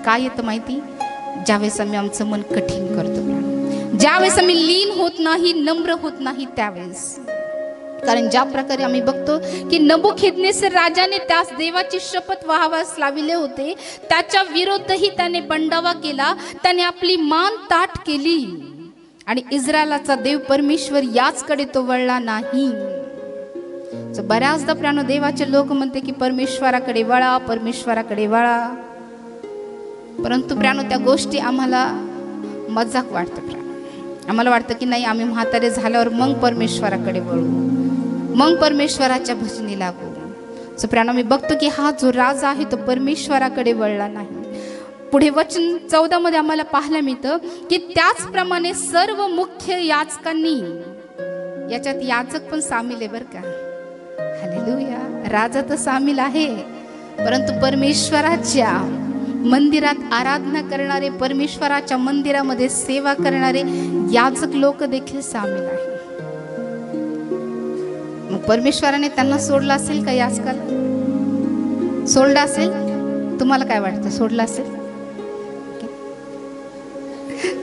Speaker 1: काय येतं माहिती? ज्यावेळेस आम्ही आमचं मन कठीण करतो प्राणो, ज्यावेळेस आम्ही लीन होत नाही, नम्र होत नाही, त्यावेळेस. कारण ज्या प्रकारे आम्ही बघतो की नबुकदनेस्सर राजाने त्यास देवाची शपथ वहावास लाविले होते, त्याच्या विरोधही त्याने बंडावा केला. त्याने आपली मान ताठ केली आणि इस्रायलाचा देव परमेश्वर याचकडे तो वळला नाही. बऱ्याचदा प्राणो देवाचे लोक म्हणते की परमेश्वराकडे वळा, परमेश्वराकडे वळा. परंतु प्राणो त्या गोष्टी आम्हाला मजाक वाटतं. प्राणो आम्हाला वाटतं की नाही, आम्ही म्हातारे झाल्यावर मग परमेश्वराकडे वळू, मग परमेश्वराच्या भजनी लागू. सो प्राणो मी बघतो की हा जो राजा आहे तो परमेश्वराकडे वळला नाही. पुढे वचन 14 मध्ये आम्हाला पाहायला मिळतं की त्याचप्रमाणे सर्व मुख्य याजकांनी, याच्यात याजक पण सामील आहे बरं का. हालेलुया. राजा तर सामील आहे, परंतु परमेश्वराच्या मंदिरात आराधना करणारे, परमेश्वराच्या मंदिरामध्ये सेवा करणारे याजक लोक देखील सामील आहे. मग परमेश्वराने त्यांना सोडलं असेल का? याजकाला सोडलं असेल? तुम्हाला काय वाटतं? सोडलं असेल?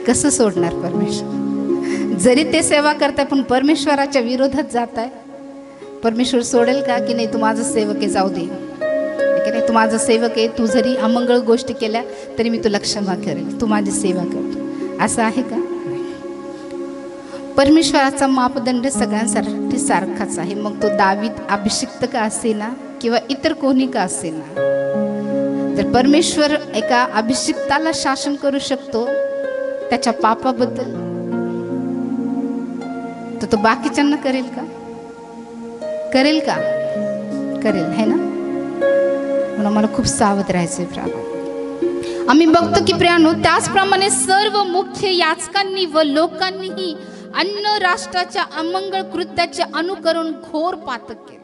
Speaker 1: कसं सोडणार परमेश्वर? जरी ते सेवा करताय पण परमेश्वराच्या विरोधात जात आहे, परमेश्वर सोडेल का? की नाही, तू माझं सेवक आहे, जाऊ दे, की नाही, तू माझं सेवक आहे, तू जरी अमंगळ गोष्टी केल्या तरी मी तुला क्षमा करेल, तू माझी सेवा कर. असं आहे का? परमेश्वराचा मापदंड सगळ्यांसाठी सारखाच आहे. मग तो दावीद अभिषिक्त का असेना किंवा इतर कोणी का असेना, जर परमेश्वर एका अभिषिक्ताला शासन करू शकतो त्याच्या पापाबद्दल, तर तो बाकीच्यांना करेल का? करेल का? करेल, है ना? म्हणून मला खूप सावध राहायचंय प्रियानो. आम्ही बघतो की प्रियानो, त्याचप्रमाणे सर्व मुख्य याजकांनी व लोकांनीही अन्य राष्ट्राच्या अमंगळ कृत्याचे अनुकरण घोर पातक केले.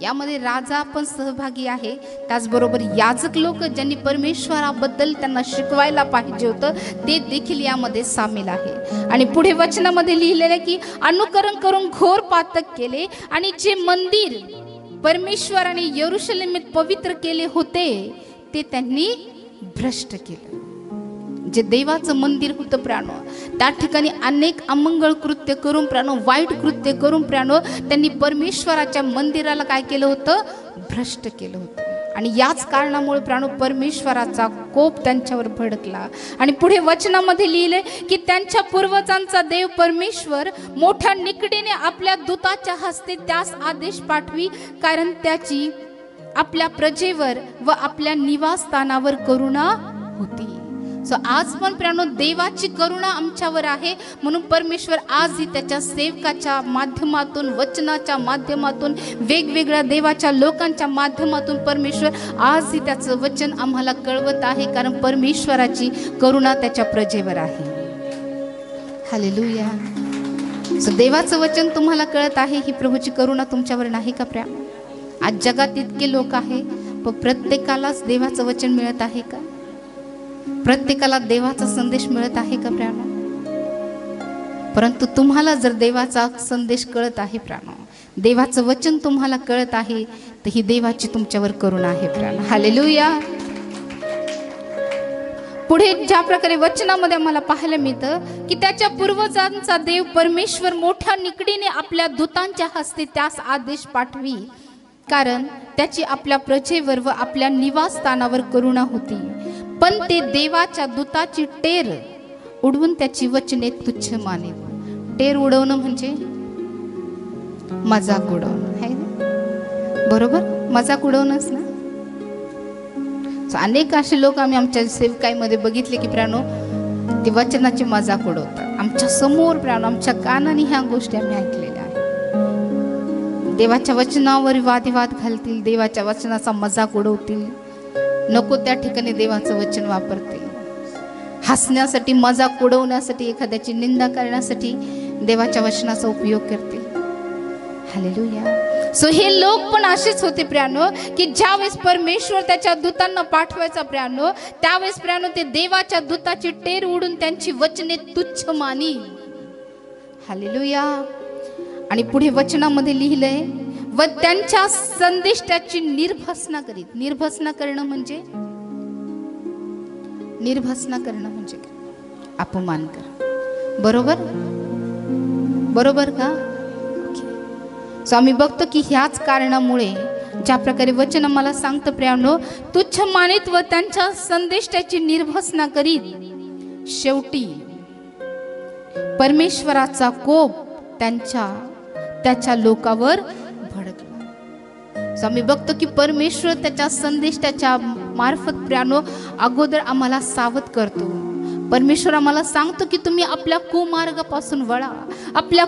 Speaker 1: यामध्ये राजा पण सहभागी आहे, त्याचबरोबर याजक लोक ज्यांनी परमेश्वराबद्दल त्यांना शिकवायला पाहिजे होतं ते देखील यामध्ये सामील आहे. आणि पुढे वचनामध्ये लिहिलेले की अनुकरण करून घोर पातक केले आणि जे मंदिर परमेश्वराने यरूशलेमेत पवित्र केले होते ते त्यांनी भ्रष्ट केलं. जे देवाचं मंदिर होतं प्राणो, त्या ठिकाणी अनेक अमंगळ कृत्य करून प्राणो, वाईट कृत्य करून प्राणो, त्यांनी परमेश्वराच्या मंदिराला काय केलं होतं? भ्रष्ट केलं होतं. आणि याच कारणामुळे प्राणो परमेश्वराचा कोप त्यांच्यावर भडकला. आणि पुढे वचनामध्ये लिहिले की त्यांच्या पूर्वजांचा देव परमेश्वर मोठ्या निकडीने आपल्या दूताच्या हस्ते त्यास आदेश पाठवी, कारण त्याची आपल्या प्रजेवर व आपल्या निवासस्थानावर करुणा होती. सो आज पण प्राणो देवाची करुणा आमच्यावर आहे, म्हणून परमेश्वर आजही त्याच्या सेवकाच्या माध्यमातून, वचनाच्या माध्यमातून, वेगवेगळ्या देवाच्या लोकांच्या माध्यमातून परमेश्वर आजही त्याचं वचन आम्हाला कळवत आहे, कारण परमेश्वराची करुणा त्याच्या प्रजेवर आहे. हालेलुया. सो देवाचं वचन तुम्हाला कळत आहे, ही प्रभूची करुणा तुमच्यावर नाही का प्रेम? आज जगात इतके लोक आहे, पण प्रत्येकालाच देवाचं वचन मिळत आहे का? प्रत्येकाला देवाचा संदेश मिळत आहे का प्राणो? परंतु तुम्हाला जर देवाचा संदेश कळत आहे प्राणो, देवाचं वचन तुम्हाला कळत आहे, तर ही देवाची तुमच्यावर करुणा आहे प्राणो. हालेलुया. पुढे ज्या प्रकारे वचनामध्ये आम्हाला पाहायला मिळतं की त्याच्या पूर्वजांचा देव परमेश्वर मोठ्या निकडीने आपल्या दूतांच्या हस्ते त्यास आदेश पाठवी, कारण त्याची आपल्या प्रजेवर व आपल्या निवासस्थानावर करुणा होती. पण ते देवाच्या दूताची टेर उडवून त्याची वचने तुच्छ मानित. टेर उडवणं म्हणजे मजाक उडवणं आहे ना? बरोबर, मजाक उडवणंच ना. अनेक असे लोक आम्ही आमच्या सेवकाईमध्ये बघितले की प्राणो ते वचनाची मजाक उडवतात आमच्या समोर प्राणो, आमच्या कानाने ह्या गोष्टी आम्ही ऐकलेल्या आहेत. देवाच्या वचनावर वादविवाद घालतील, देवाच्या वचनाचा मजाक उडवतील, नको त्या ठिकाणी देवाचं वचन वापरतील, हसण्यासाठी, मजाक उडवण्यासाठी, एखाद्याची निंदा करण्यासाठी देवाच्या वचनाचा उपयोग करतील. हालेलुया. सो हे लोक पण असेच होते प्रियानो, की ज्यावेळेस परमेश्वर त्याच्या दूतांना पाठवायचा प्रियानो, त्यावेळेस प्रियानो ते देवाच्या दूताची टेर उडून त्यांची वचने तुच्छ मानी. हालेलुया. आणि पुढे वचनामध्ये लिहिलंय, व त्यांच्या संदेशाची निर्भसना करीत. निर्भसना करणं म्हणजे, निर्भसना करणं म्हणजे अपमान कर. बरोबर, बरोबर का? सो आम्ही बघतो की ह्याच कारणामुळे ज्या प्रकारे वचन आम्हाला सांगतं प्रियानो, तुच्छ मानित व त्यांच्या संदेशाची निर्भसना करीत शेवटी परमेश्वराचा कोप त्याच्या लोकांवर भडकला. सो आम्ही बघतो की परमेश्वर त्याच्या संदेशाच्या मार्फत प्रियानो अगोदर आम्हाला सावध करतो. परमेश्वर आम्हाला सांगतो की तुम्ही आपल्या कुमार्गापासून वळा, आपल्या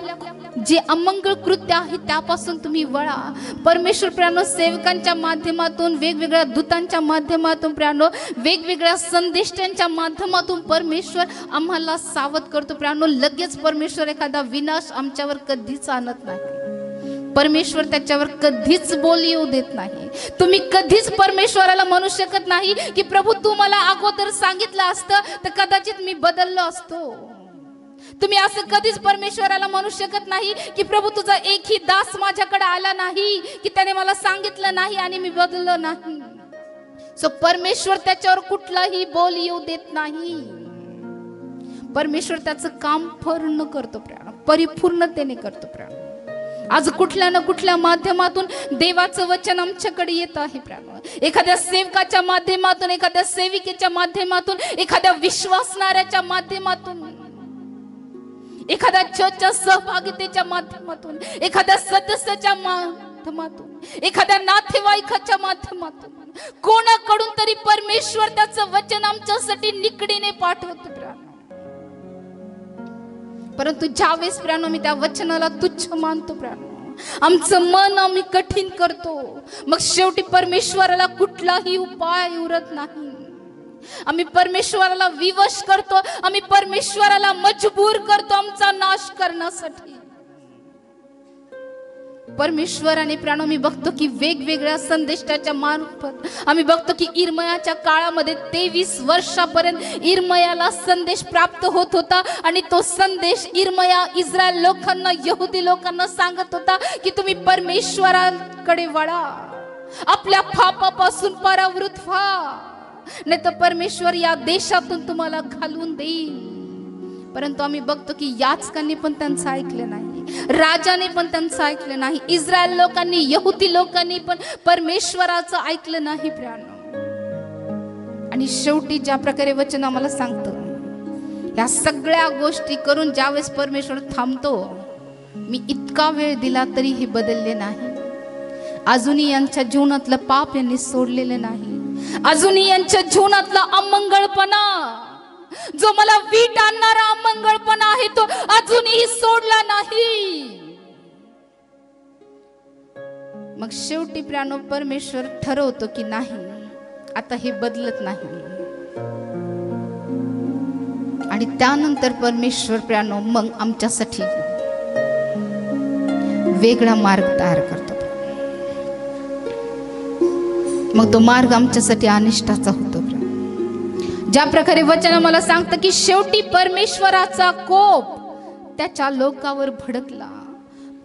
Speaker 1: जे अमंगळ कृत्य आहे त्यापासून तुम्ही वळा. परमेश्वर प्रियानो सेवकांच्या माध्यमातून, वेगवेगळ्या दूतांच्या माध्यमातून प्रियानो, वेगवेगळ्या संदेशांच्या माध्यमातून परमेश्वर आम्हाला सावध करतो प्रियानो. लगेच परमेश्वर एखादा विनाश आमच्यावर कधीच आणत नाही. परमेश्वर त्याच्यावर कधीच बोल येऊ देत नाही. तुम्ही कधीच परमेश्वराला म्हणू शकत नाही की प्रभू तू मला अगोदर सांगितलं असतं तर कदाचित मी बदललो असतो. तुम्ही असं कधीच परमेश्वराला म्हणू शकत नाही की प्रभू तुझा एकही दास माझ्याकडे आला नाही की त्याने मला सांगितलं नाही आणि मी बदललो नाही. सो परमेश्वर त्याच्यावर कुठलाही बोल येऊ देत नाही. परमेश्वर त्याचं काम पूर्ण करतो प्रिया, परिपूर्णतेने करतो प्रिया. आज कुठल्या ना कुठल्या माध्यमातून देवाचं वचन आमच्याकडे येत आहे प्रिया. एखाद्या सेवकाच्या माध्यमातून, एखाद्या सेविकेच्या माध्यमातून, एखाद्या विश्वासणाऱ्याच्या माध्यमातून, एखाद्या चर्चच्या सहभागितेच्या माध्यमातून, एखाद्या सदस्याच्या माध्यमातून, एखाद्या नातेवाईकाच्या माध्यमातून, कोणाकडून तरी परमेश्वर त्याचं वचन आमच्यासाठी निकडीने पाठवतो प्रिया. परंतु ज्यावेळेस प्रियानो मी त्या वचनाला तुच्छ मानतो प्रियानो, आमचं मन आम्ही कठीण करतो, मग शेवटी परमेश्वराला कुठलाही उपाय उरत नाही. आम्ही परमेश्वराला विवश करतो, आम्ही परमेश्वराला मजबूर करतो आमचा नाश करण्यासाठी. परमेश्वराने प्राणो मी बघतो की वेगवेगळ्या संदेशाच्या मार्फत आम्ही बघतो की इर्मयाच्या काळामध्ये 23 वर्षापर्यंत इर्मयाला संदेश प्राप्त होत होता आणि तो संदेश इर्मया इस्रायल लोकांना, यहुदी लोकांना सांगत होता की तुम्ही परमेश्वराकडे वळा, आपल्या पापापासून परावृत्त व्हा, नाही तर परमेश्वर या देशातून तुम्हाला घालवून देईल. परंतु आम्ही बघतो की याचकांनी पण त्यांचं ऐकलं नाही. राजाने पण त्यांचं ऐकलं नाही, इस्रायल लोकांनी, यहुदी लोकांनी पण परमेश्वराचं ऐकलं नाही प्रियानो. आणि शेवटी ज्या प्रकारे वचन आम्हाला सांगतं, या सगळ्या गोष्टी करून ज्यावेळेस परमेश्वर थांबतो, मी इतका वेळ दिला तरी हे बदलले नाही, अजूनही यांच्या जीवनातलं पाप यांनी सोडलेलं नाही, अजूनही यांच्या जीवनातला अमंगळपणा, जो मला वीट आणणारा अमंगळपणा आहे, तो अजूनही सोडला नाही. मग शेवटी प्रियानो परमेश्वर ठरवतो की नाही, आता हे बदलत नाही. आणि त्यानंतर परमेश्वर प्रियानो मग आमच्यासाठी वेगळा मार्ग तयार करतो. मग तो मार्ग आमच्यासाठी अनिष्टाचा होतो. ज्या प्रकारे वचन मला सांगतं की शेवटी परमेश्वराचा कोप त्याच्या लोकावर भडकला.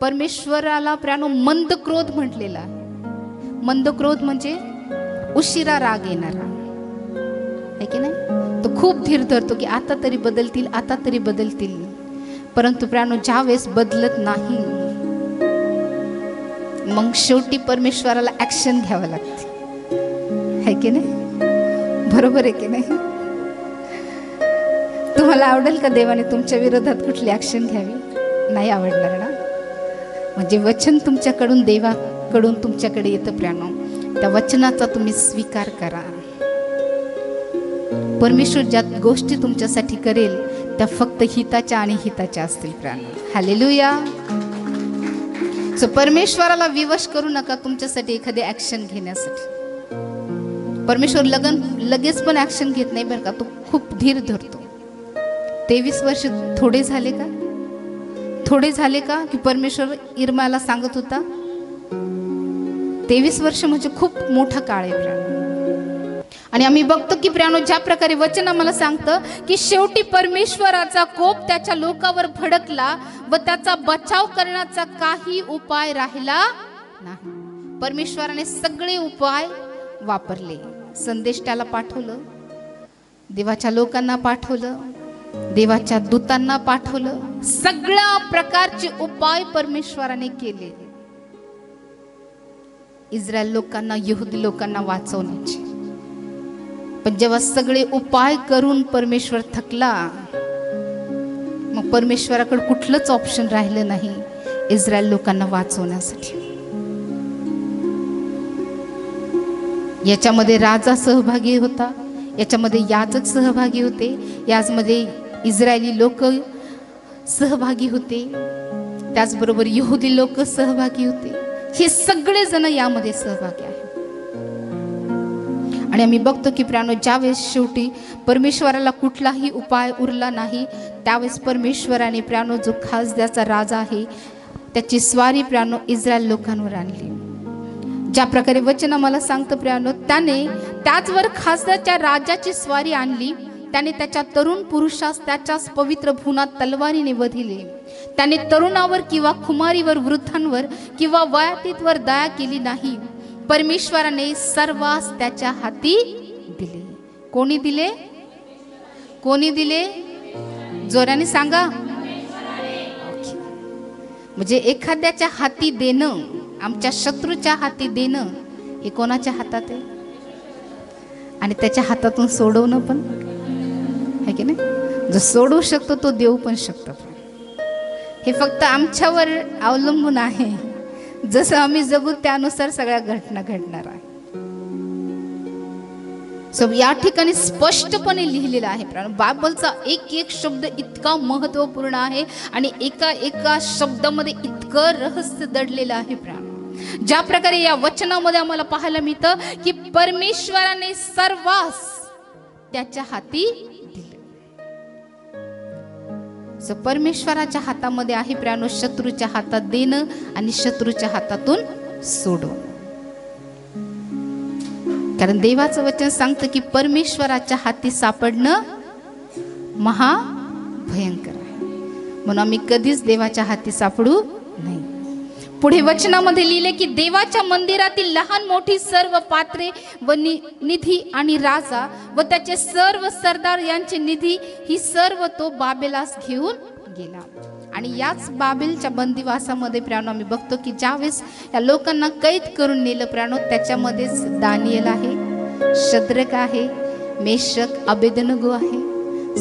Speaker 1: परमेश्वराला प्रियानो मंद क्रोध म्हटलेला आहे. मंद क्रोध म्हणजे उशिरा राग येणारा आहे की नाही. तो खूप धीर धरतो की आता तरी बदलतील, आता तरी बदलतील. परंतु प्रियानो ज्यावेळेस बदलत नाही, मग शेवटी परमेश्वराला ऍक्शन घ्यावं लागते, है की नाही. बरोबर आहे की नाही. तुम्हाला आवडेल का देवाने तुमच्या विरोधात कुठली ऍक्शन घ्यावी? नाही आवडणार ना. म्हणजे वचन तुमच्याकडून, देवाकडून तुमच्याकडे येतं प्रियानो, त्या वचनाचा तुम्ही स्वीकार करा. परमेश्वर ज्या गोष्टी तुमच्यासाठी करेल त्या फक्त हिताच्या आणि हिताच्या असतील प्रियानो. हालेलुया. सो परमेश्वराला विवश करू नका तुमच्यासाठी एखादी ऍक्शन घेण्यासाठी. परमेश्वर लगेच पण ऍक्शन घेत नाही बरं का. तो खूप धीर धरतो. 23 वर्ष थोडे झाले का? थोडे झाले का की परमेश्वर इर्माला सांगत होता 23 वर्ष म्हणजे खूप मोठा काळ आहे प्रियानो. आणि आम्ही बघतो की प्रियानो ज्या प्रकारे वचन आम्हाला सांगतं की शेवटी परमेश्वराचा कोप त्याच्या लोकावर भडकला व त्याचा बचाव करण्याचा काही उपाय राहिला नाही. परमेश्वराने सगळे उपाय वापरले. संदेश त्याला पाठवलं, देवाच्या लोकांना पाठवलं, देवाच्या दूतांना पाठवलं, सगळ्या प्रकारचे उपाय परमेश्वराने केले इस्रायल लोकांना, यहुदी लोकांना वाचवण्याचे. पण जेव्हा सगळे उपाय करून परमेश्वर थकला, मग परमेश्वराकडे कुठलंच ऑप्शन राहिलं नाही इस्रायल लोकांना वाचवण्यासाठी. याच्यामध्ये राजा सहभागी होता, याच्यामध्ये याजक सहभागी होते, यामध्ये इस्रायली लोक सहभागी होते, त्याचबरोबर यहुदी लोक सहभागी होते. हे सगळे जण यामध्ये सहभागी आहेत. आणि आम्ही बघतो की प्रियानो ज्यावेळेस शेवटी परमेश्वराला कुठलाही उपाय उरला नाही, त्यावेळेस परमेश्वराने प्रियानो जो खासदाचा राजा आहे त्याची स्वारी प्रियानो इस्रायल लोकांवर आणली. ज्या प्रकारे वचन आम्हाला सांगतं प्रियानो, त्याने त्याचवर खासदाच्या राजाची स्वारी आणली. त्याने त्याच्या तरुण पुरुषास त्याच्याच पवित्र भुनात तलवारीने वधिले. त्याने तरुणावर किंवा कुमारीवर, वृद्धांवर किंवा वयातीतवर दया केली नाही. परमेश्वराने सर्वांस त्याच्या हाती दिले. कोणी दिले? कोणी दिले? जोराने सांगा. म्हणजे एखाद्याच्या हाती देणं, आमच्या शत्रूच्या हाती देणं, हे कोणाच्या हातात आहे? आणि त्याच्या हातातून सोडवणं पण आहे की नाही. जो सोडवू शकतो तो देऊ पण शकतो. हे फक्त आमच्यावर अवलंबून आहे. जसं आम्ही जगू त्यानुसार सगळ्या घटना घडणार आहे. सो या ठिकाणी स्पष्टपणे लिहिलेलं आहे. बायबलचा एक एक शब्द इतका महत्वपूर्ण आहे आणि एका एका शब्दामध्ये इतकं रहस्य दडलेलं आहे. ज्या प्रकारे या वचनामध्ये आम्हाला पाहायला मिळतं की परमेश्वराने सर्वांस त्याच्या हाती दिले. सो परमेश्वराच्या हातामध्ये आहे प्रियानो शत्रूच्या हातात देणं आणि शत्रूच्या हातातून सोडवणं. कारण देवाचं वचन सांगतं की परमेश्वराच्या हाती सापडणं महाभयंकर आहे. म्हणून आम्ही कधीच देवाच्या हाती सापडू नाही. पुढे वचनामध्ये लिहिले की देवाच्या मंदिरातील लहान मोठी सर्व पात्रे व निधी आणि राजा व त्याचे सर्व सरदार यांचे निधी ही सर्व तो बाबेलास घेऊन गेला. आणि याच बाबेलच्या बंदिवासामध्ये प्रियानो आम्ही बघतो की ज्यावेळेस या लोकांना कैद करून नेलं प्रियानो, त्याच्यामध्येच दानिएल आहे, शद्रक आहे, मेशक, अबेदनगो आहे.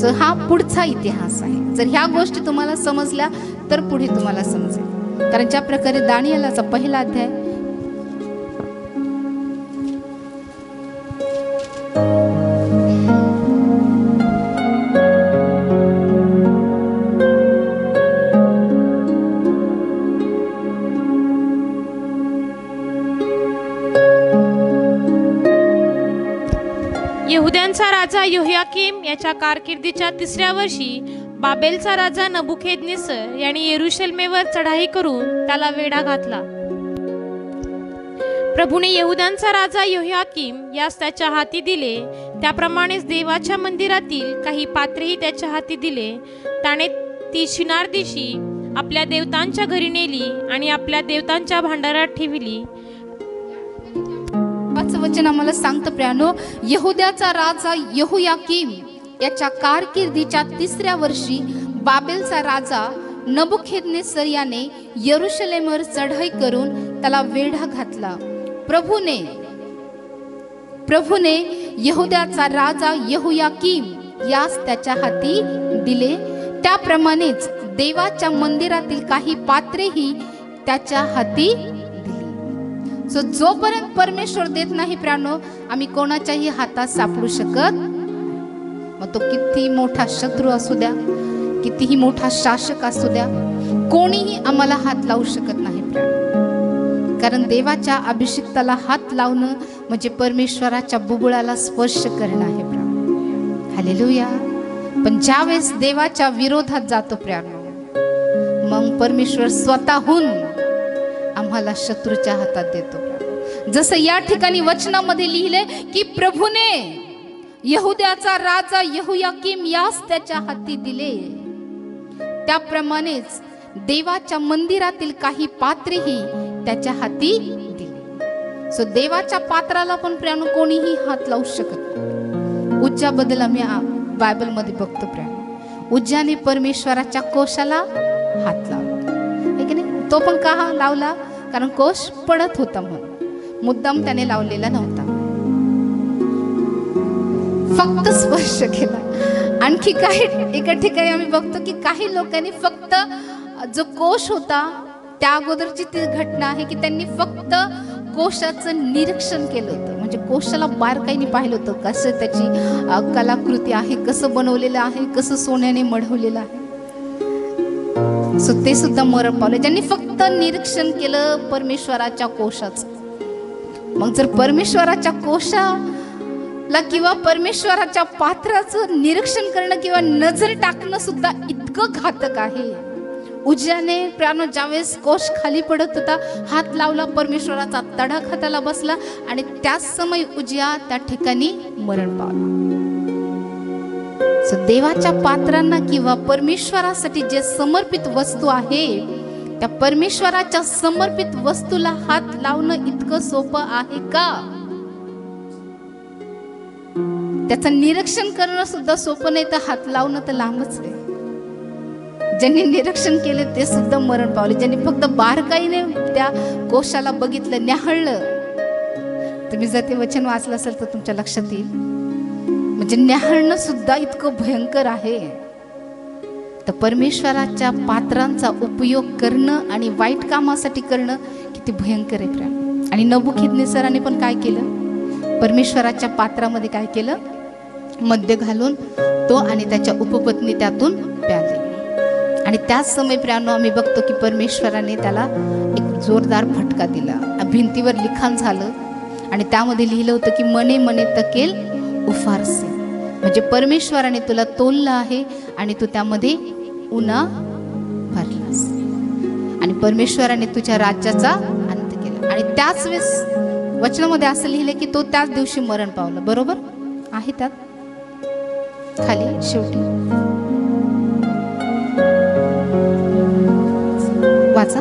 Speaker 1: सो हा पुढचा इतिहास आहे. जर ह्या गोष्टी तुम्हाला समजल्या तर पुढे तुम्हाला समजेल. कारण ज्या प्रकारे दानिएलाचा पहिला अध्याय
Speaker 2: यहुद्यांचा राजा यहोयाकीम याच्या कारकिर्दीच्या 3ऱ्या वर्षी बाबेलचा राजा नबुखेदनेसर यांनी येरुशलेमेवर चढाई करून त्याला वेढा घातला. प्रभूने यहुद्यांचा राजा यहोयाकीम यास त्याच्या हाती दिले. त्याप्रमाणेच देवाच्या मंदिरातील काही पात्रेही त्याच्या हाती दिले. त्याने ती शिनार दिवशी आपल्या देवतांच्या घरी नेली आणि आपल्या देवतांच्या भांडारात ठेवली.
Speaker 1: वचन आम्हाला सांगतं प्रियानो, यहुद्याचा राजा यहोयाकीम याच्या कारकिर्दीच्या 3ऱ्या वर्षी बाबेलचा राजा नबुखेदनेसर याने यरुशलेमवर चढाई करून त्याला वेढा घातला. प्रभूने यहुद्याचा राजा यहोयाकीम यास त्याच्या हाती दिले. त्याप्रमाणेच देवाच्या मंदिरातील काही पात्रेही त्याच्या हाती दिली. सो जोपर्यंत परमेश्वर देत नाही प्रियानो, आम्ही कोणाच्याही हातात सापडू शकत. मग तो कितीही मोठा शत्रू असू द्या, कितीही मोठा शासक असू द्या, कोणीही आम्हाला हात लावू शकत नाही प्रियानो. कारण देवाच्या अभिषिक्ताला हात लावणं म्हणजे परमेश्वराच्या बुबुळाला स्पर्श करणं आहे प्रियानो. हालेलुया. पण ज्यावेळेस देवाच्या विरोधात जातो प्रियानो, मग परमेश्वर स्वतःहून आम्हाला शत्रूच्या हातात देतो. जसं या ठिकाणी वचनामध्ये लिहिले की प्रभूने यहुद्याचा राजा यहोयाकीम यास त्याच्या हाती दिले. त्याप्रमाणेच देवाच्या मंदिरातील काही पात्रेही त्याच्या हाती दिली. सो देवाच्या पात्राला पण प्रियानो कोणीही हात लावू शकत. उज्जाबद्दल आम्ही बायबल मध्ये बघतो प्रियानो, उज्जाने परमेश्वराच्या कोशाला हात लावला आहे की नाही. तो पण का लावला? कारण कोश पडत होता म्हणून, मुद्दाम त्याने लावलेला नव्हता, फक्त स्पर्श केला. आणखी काही एका ठिकाणी आम्ही बघतो की काही लोकांनी फक्त जो कोश होता त्या अगोदरची ती घटना आहे की त्यांनी फक्त कोशाचं निरीक्षण केलं होतं. म्हणजे कोशाला बारकाईने पाहिलं होतं, कसं त्याची कलाकृती आहे, कसं बनवलेलं आहे, कसं सोन्याने मढवलेलं आहे. सो ते सुद्धा मरण पावले ज्यांनी फक्त निरीक्षण केलं परमेश्वराच्या कोशाचं. मग जर परमेश्वराच्या कोशाला किंवा परमेश्वराच्या पात्राचं निरीक्षण करणं किंवा नजर टाकणं सुद्धा इतकं घातक आहे. उज्जाने प्राणो ज्यावेळेस कोश खाली पडत होता, हात लावला, परमेश्वराचा तडाख हाताला बसला आणि त्याच समय उज्या त्या ठिकाणी मरण पावला. देवाच्या पात्रांना किंवा परमेश्वरासाठी जे समर्पित वस्तू आहे, त्या परमेश्वराच्या समर्पित वस्तूला हात लावणं इतकं सोपं आहे का? त्याचं निरीक्षण करणं सुद्धा सोपं नाही, तर हात लावणं तर लांबच आहे. ज्यांनी निरीक्षण केले ते सुद्धा मरण पावले. ज्यांनी फक्त बारकाईने त्या कोशाला बघितलं, न्याहाळलं. तुम्ही जर ते वचन वाचलं असेल तर तुमच्या लक्षात येईल. म्हणजे न्याहाळणं सुद्धा इतकं भयंकर आहे. तर परमेश्वराच्या पात्रांचा उपयोग करणं आणि वाईट कामासाठी करणं किती भयंकर आहे प्रिय. आणि नबुखेदनेसराने पण काय केलं? परमेश्वराच्या पात्रामध्ये काय केलं? मद्य घालून तो आणि त्याच्या उपपत्नी त्यातून प्याले. आणि त्याच समय प्रियानो आम्ही बघतो की परमेश्वराने त्याला एक जोरदार फटका दिला. भिंतीवर लिखाण झालं आणि त्यामध्ये लिहिलं होतं की मने मने तकेल उफारसे. म्हणजे परमेश्वराने तुला तोललं आहे आणि तू त्यामध्ये उन्हा भरलास आणि परमेश्वराने तुझ्या राज्याचा अंत केला. आणि त्याच वेळेस वचनामध्ये असं लिहिलं की तो त्याच दिवशी मरण पावला. बरोबर आहे त्यात खाली शेवटी वाचा.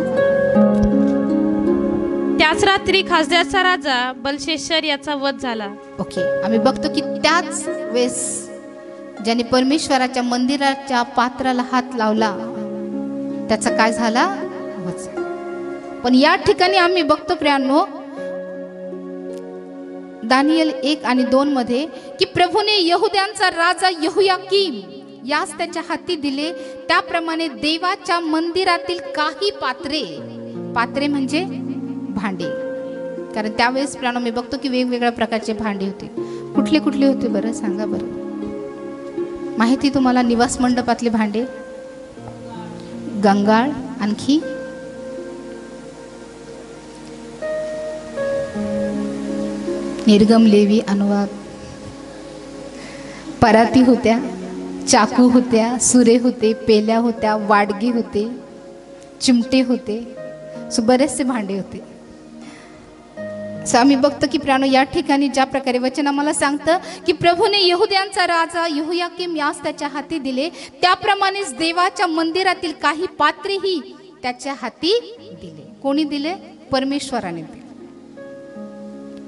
Speaker 2: त्याच रात्री खासद्याचा राजा बलशेशर याचा वध झाला.
Speaker 1: ओके, आम्ही बघतो की त्याच वेळेस ज्याने परमेश्वराच्या मंदिराच्या पात्राला हात लावला त्याचा काय झाला, वध झाला. पण या ठिकाणी आम्ही बघतो प्रियांनो, दानिएल 1 आणि 2 मध्ये की प्रभूने यहुद्यांचा राजा यहोयाकीम यास त्याच्या हाती दिले, त्याप्रमाणे देवाच्या मंदिरातील काही पात्रे म्हणजे भांडे. कारण त्यावेळेस प्राण मी बघतो की वेगवेगळ्या प्रकारचे भांडे होते. कुठले कुठले होते बरं, सांगा बरं. माहिती तुम्हाला? निवास मंडपातले भांडे, गंगाळ, आणखी निर्गम लेवी अनुवाद, पराती होत्या, चाकू होत्या, सुरे होते, पेल्या होत्या, वाडगे होते, चिमटे होते, सो बरेचसे भांडे होते. सो आम्ही बघतो की प्राणो या ठिकाणी ज्या प्रकारे वचन आम्हाला सांगतं की प्रभूने यहुद्यांचा राजा यहोयाकीम यास त्याच्या हाती दिले, त्याप्रमाणेच देवाच्या मंदिरातील काही पात्रेही त्याच्या हाती दिले. कोणी दिले? परमेश्वराने दिले.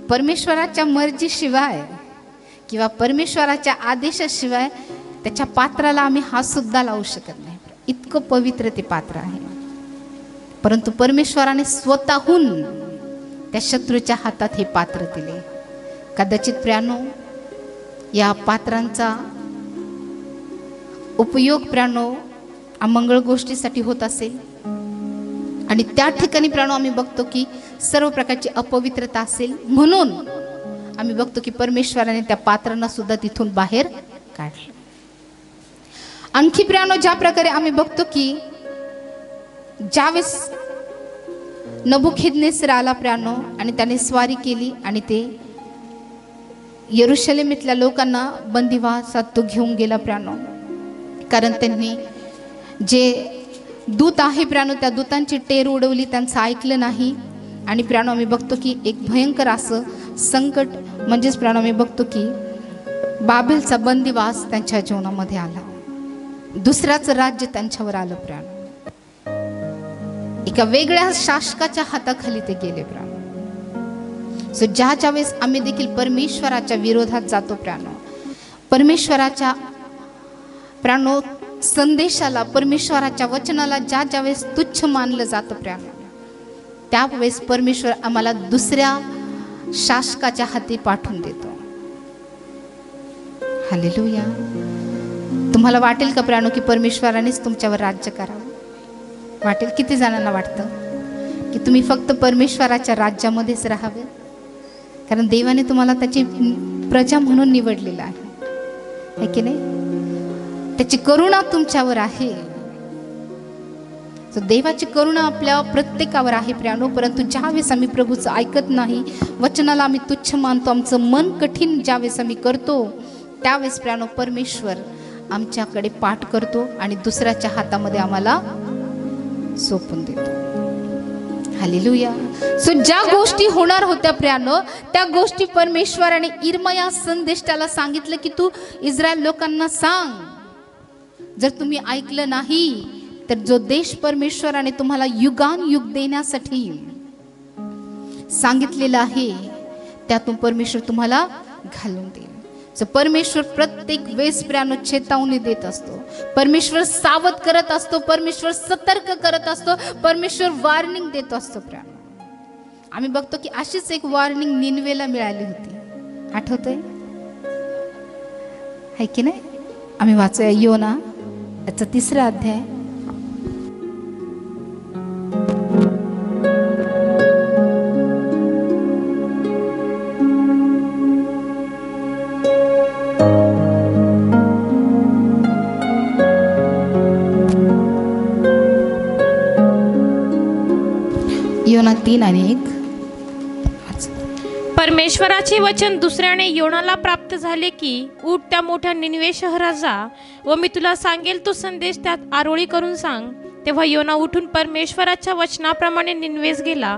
Speaker 1: परमेश्वराच्या मर्जीशिवाय किंवा परमेश्वराच्या आदेशाशिवाय त्याच्या पात्राला आम्ही हात सुद्धा लावू शकत नाही. इतकं पवित्र ते पात्र आहे. परंतु परमेश्वराने स्वतःहून त्या शत्रूच्या हातात हे पात्र दिले. कदाचित प्रियानो या पात्रांचा उपयोग प्रियानो अमंगळ गोष्टीसाठी होत असेल, आणि त्या ठिकाणी प्रियानो आम्ही बघतो की सर्व प्रकारची अपवित्रता असेल, म्हणून आम्ही बघतो की परमेश्वराने त्या पात्रांना सुद्धा तिथून बाहेर काढलं. आणखी प्रियानो ज्या प्रकारे आम्ही बघतो की ज्यावेळेस नबुखिदनेस्सर आला प्रियानो आणि त्याने स्वारी केली आणि ते यरुशलेमेतल्या लोकांना बंदिवासात तो घेऊन गेला प्रियानो. कारण त्यांनी जे दूत आहे प्रियानो त्या दूतांची टेर उडवली, त्यांचं ऐकलं नाही. आणि प्रियानो आम्ही बघतो की एक भयंकर असं संकट म्हणजेच प्रियानो आम्ही बघतो की बाबेलचा बंदिवास त्यांच्या जीवनामध्ये आला. दुसऱ्याचं राज्य त्यांच्यावर आलं प्रियानो. एका वेगळ्या शासकाच्या हाताखाली ते गेले प्रियानो. सो ज्या वेळेस आम्ही देखील परमेश्वराच्या विरोधात जातो प्रियानो, परमेश्वराच्या प्रियानो संदेशाला, परमेश्वराच्या वचनाला ज्या वेळेस तुच्छ मानलं जातं प्रियानो, त्यावेळेस परमेश्वर आम्हाला दुसऱ्या शासकाच्या हाती पाठवून देतो. हालेलुया. तुम्हाला वाटेल का प्रियानो की परमेश्वरानेच तुमच्यावर राज्य करावं? वाटेल? किती जणांना वाटतं की तुम्ही फक्त परमेश्वराच्या राज्यामध्येच राहावे? कारण देवाने तुम्हाला त्याची प्रजा म्हणून निवडलेलं आहे की नाही? त्याची करुणा तुमच्यावर आहे. तर देवाची करुणा आपल्या प्रत्येकावर आहे प्रियानो. परंतु ज्यावेळेस आम्ही प्रभूचं ऐकत नाही, वचनाला आम्ही तुच्छ मानतो, आमचं मन कठीण ज्यावेळेस आम्ही करतो, त्यावेळेस प्रियानो परमेश्वर आमच्याकडे पाठ करतो आणि दुसऱ्याच्या हातामध्ये आम्हाला सोपून देतो. हालेलुया. सो ज्या गोष्टी होणार होत्या प्रियानो, त्या गोष्टी परमेश्वराने इर्मया संदेष्टाला सांगितलं की तू इस्रायल लोकांना सांग, जर तुम्ही ऐकलं नाही तर जो देश परमेश्वराने तुम्हाला युगानुयुग देण्यासाठी सांगितलेलं आहे त्यातून परमेश्वर तुम्हाला घालून देईल. परमेश्वर प्रत्येक वेळेस प्रियानो चेतावणी देत असतो, परमेश्वर सावध करत असतो, परमेश्वर सतर्क करत असतो, परमेश्वर वॉर्निंग देत असतो प्रियानो. आम्ही बघतो की अशीच एक वॉर्निंग निनवेला मिळाली होती, आठवतंय आहे की नाही? आम्ही वाचूया योना याचा 3रा अध्याय. योना 3 आणि 1.
Speaker 2: परमेश्वराचे वचन दुसऱ्याने योनाला प्राप्त झाले की उठ, त्या मोठ्या निनवे शहरात जा व मी तुला सांगेल तो संदेश त्यात आरोळी करून सांग. तेव्हा योना उठून परमेश्वराच्या वचनाप्रमाणे निनवेस गेला.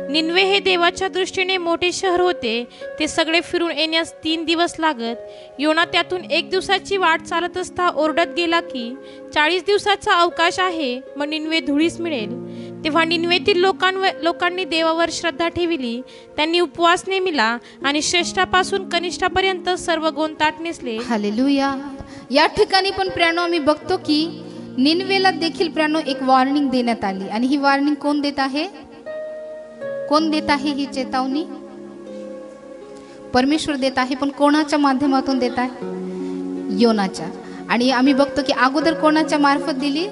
Speaker 2: निनवे हे देवाच्या दृष्टीने मोठे शहर होते. ते सगळे फिरून येण्यास 3 दिवस लागत. योना त्यातून 1 दिवसाची वाट चालत असता ओरडत गेला की 40 दिवसाचा अवकाश आहे, मग निनवे धुळीस मिळेल. तेव्हा निनवेतील लोकांनी देवावर श्रद्धा ठेविली. त्यांनी उपवास नेमिला आणि श्रेष्ठापासून कनिष्ठापर्यंत सर्व गोंताट नेसले.
Speaker 1: हालेलुया. या ठिकाणी पण प्रियानो आम्ही बघतो की निनवेला देखील प्राणो एक वॉर्निंग देण्यात आली, आणि ही वॉर्निंग कोण देत आहे? कोण देत आहे ही चेतावणी? परमेश्वर देत आहे, पण कोणाच्या माध्यमातून देत आहे? योनाच्या. आणि आम्ही बघतो की अगोदर कोणाच्या मार्फत दिली?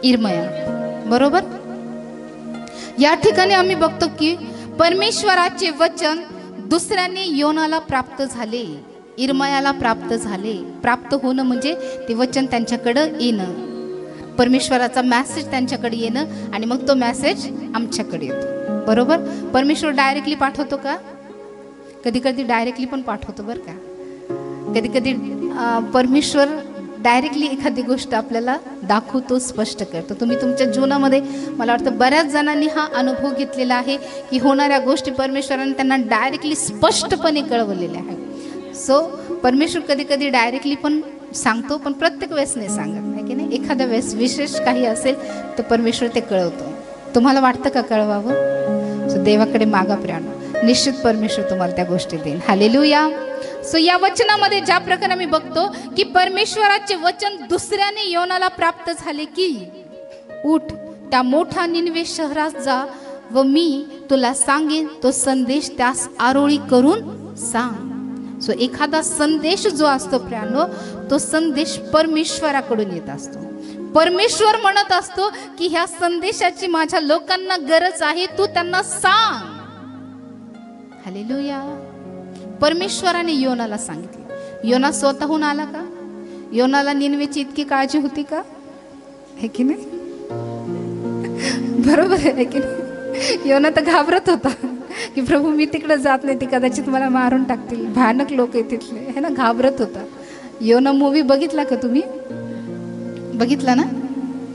Speaker 1: इर्मया, बरोबर. या ठिकाणी आम्ही बघतो की परमेश्वराचे वचन दुसऱ्याने योनाला प्राप्त झाले, इर्मयाला प्राप्त झाले. प्राप्त होणं म्हणजे ते वचन त्यांच्याकडे येणं, परमेश्वराचा मेसेज त्यांच्याकडे येणं, आणि मग तो मेसेज आमच्याकडे येतो, बरोबर. परमेश्वर डायरेक्टली पाठवतो का? कधी कधी डायरेक्टली पण पाठवतो बरं का. कधी कधी परमेश्वर डायरेक्टली एखादी गोष्ट आपल्याला दाखवतो, स्पष्ट करतो. तुम्ही तुमच्या जीवनामध्ये मला वाटतं बऱ्याच जणांनी हा अनुभव घेतलेला आहे की होणाऱ्या गोष्टी परमेश्वराने त्यांना डायरेक्टली स्पष्टपणे कळवलेल्या आहेत. सो परमेश्वर कधी कधी डायरेक्टली पण सांगतो, पण प्रत्येक वेळेस नाही सांगत, नाही की नाही. एखाद्या वेळेस विशेष काही असेल तर परमेश्वर ते कळवतो. तुम्हाला वाटतं का कळवावं? सो देवाकडे मागा प्राणो, निश्चित परमेश्वर तुम्हाला त्या गोष्टी देईल. हालेलुया. सो या वचनामध्ये ज्या प्रकारे आम्ही बघतो की परमेश्वराचे वचन दुसऱ्याने योनाला प्राप्त झाले की उठ त्या मोठ्या निनवे शहरात जा व मी तुला सांगेन तो संदेश त्यास आरोळी करून सांग. सो एखादा संदेश जो असतो प्राणो, तो संदेश परमेश्वराकडून येत असतो. परमेश्वर म्हणत असतो की ह्या संदेशाची माझ्या लोकांना गरज आहे, तू त्यांना सांग. हालेलुया. परमेश्वराने योनाला सांगितलं. योना स्वतःहून आला का? योनाला निनवेची इतकी काळजी होती का? है की नाही? बरोबर आहे की नाही? योना तर घाबरत होता की प्रभू मी तिकडे जात नाही, ती कदाचित मला मारून टाकतील, भयानक लोक आहे तिथले, है ना. घाबरत होता. योना मूवी बघितला का तुम्ही? बघितला ना?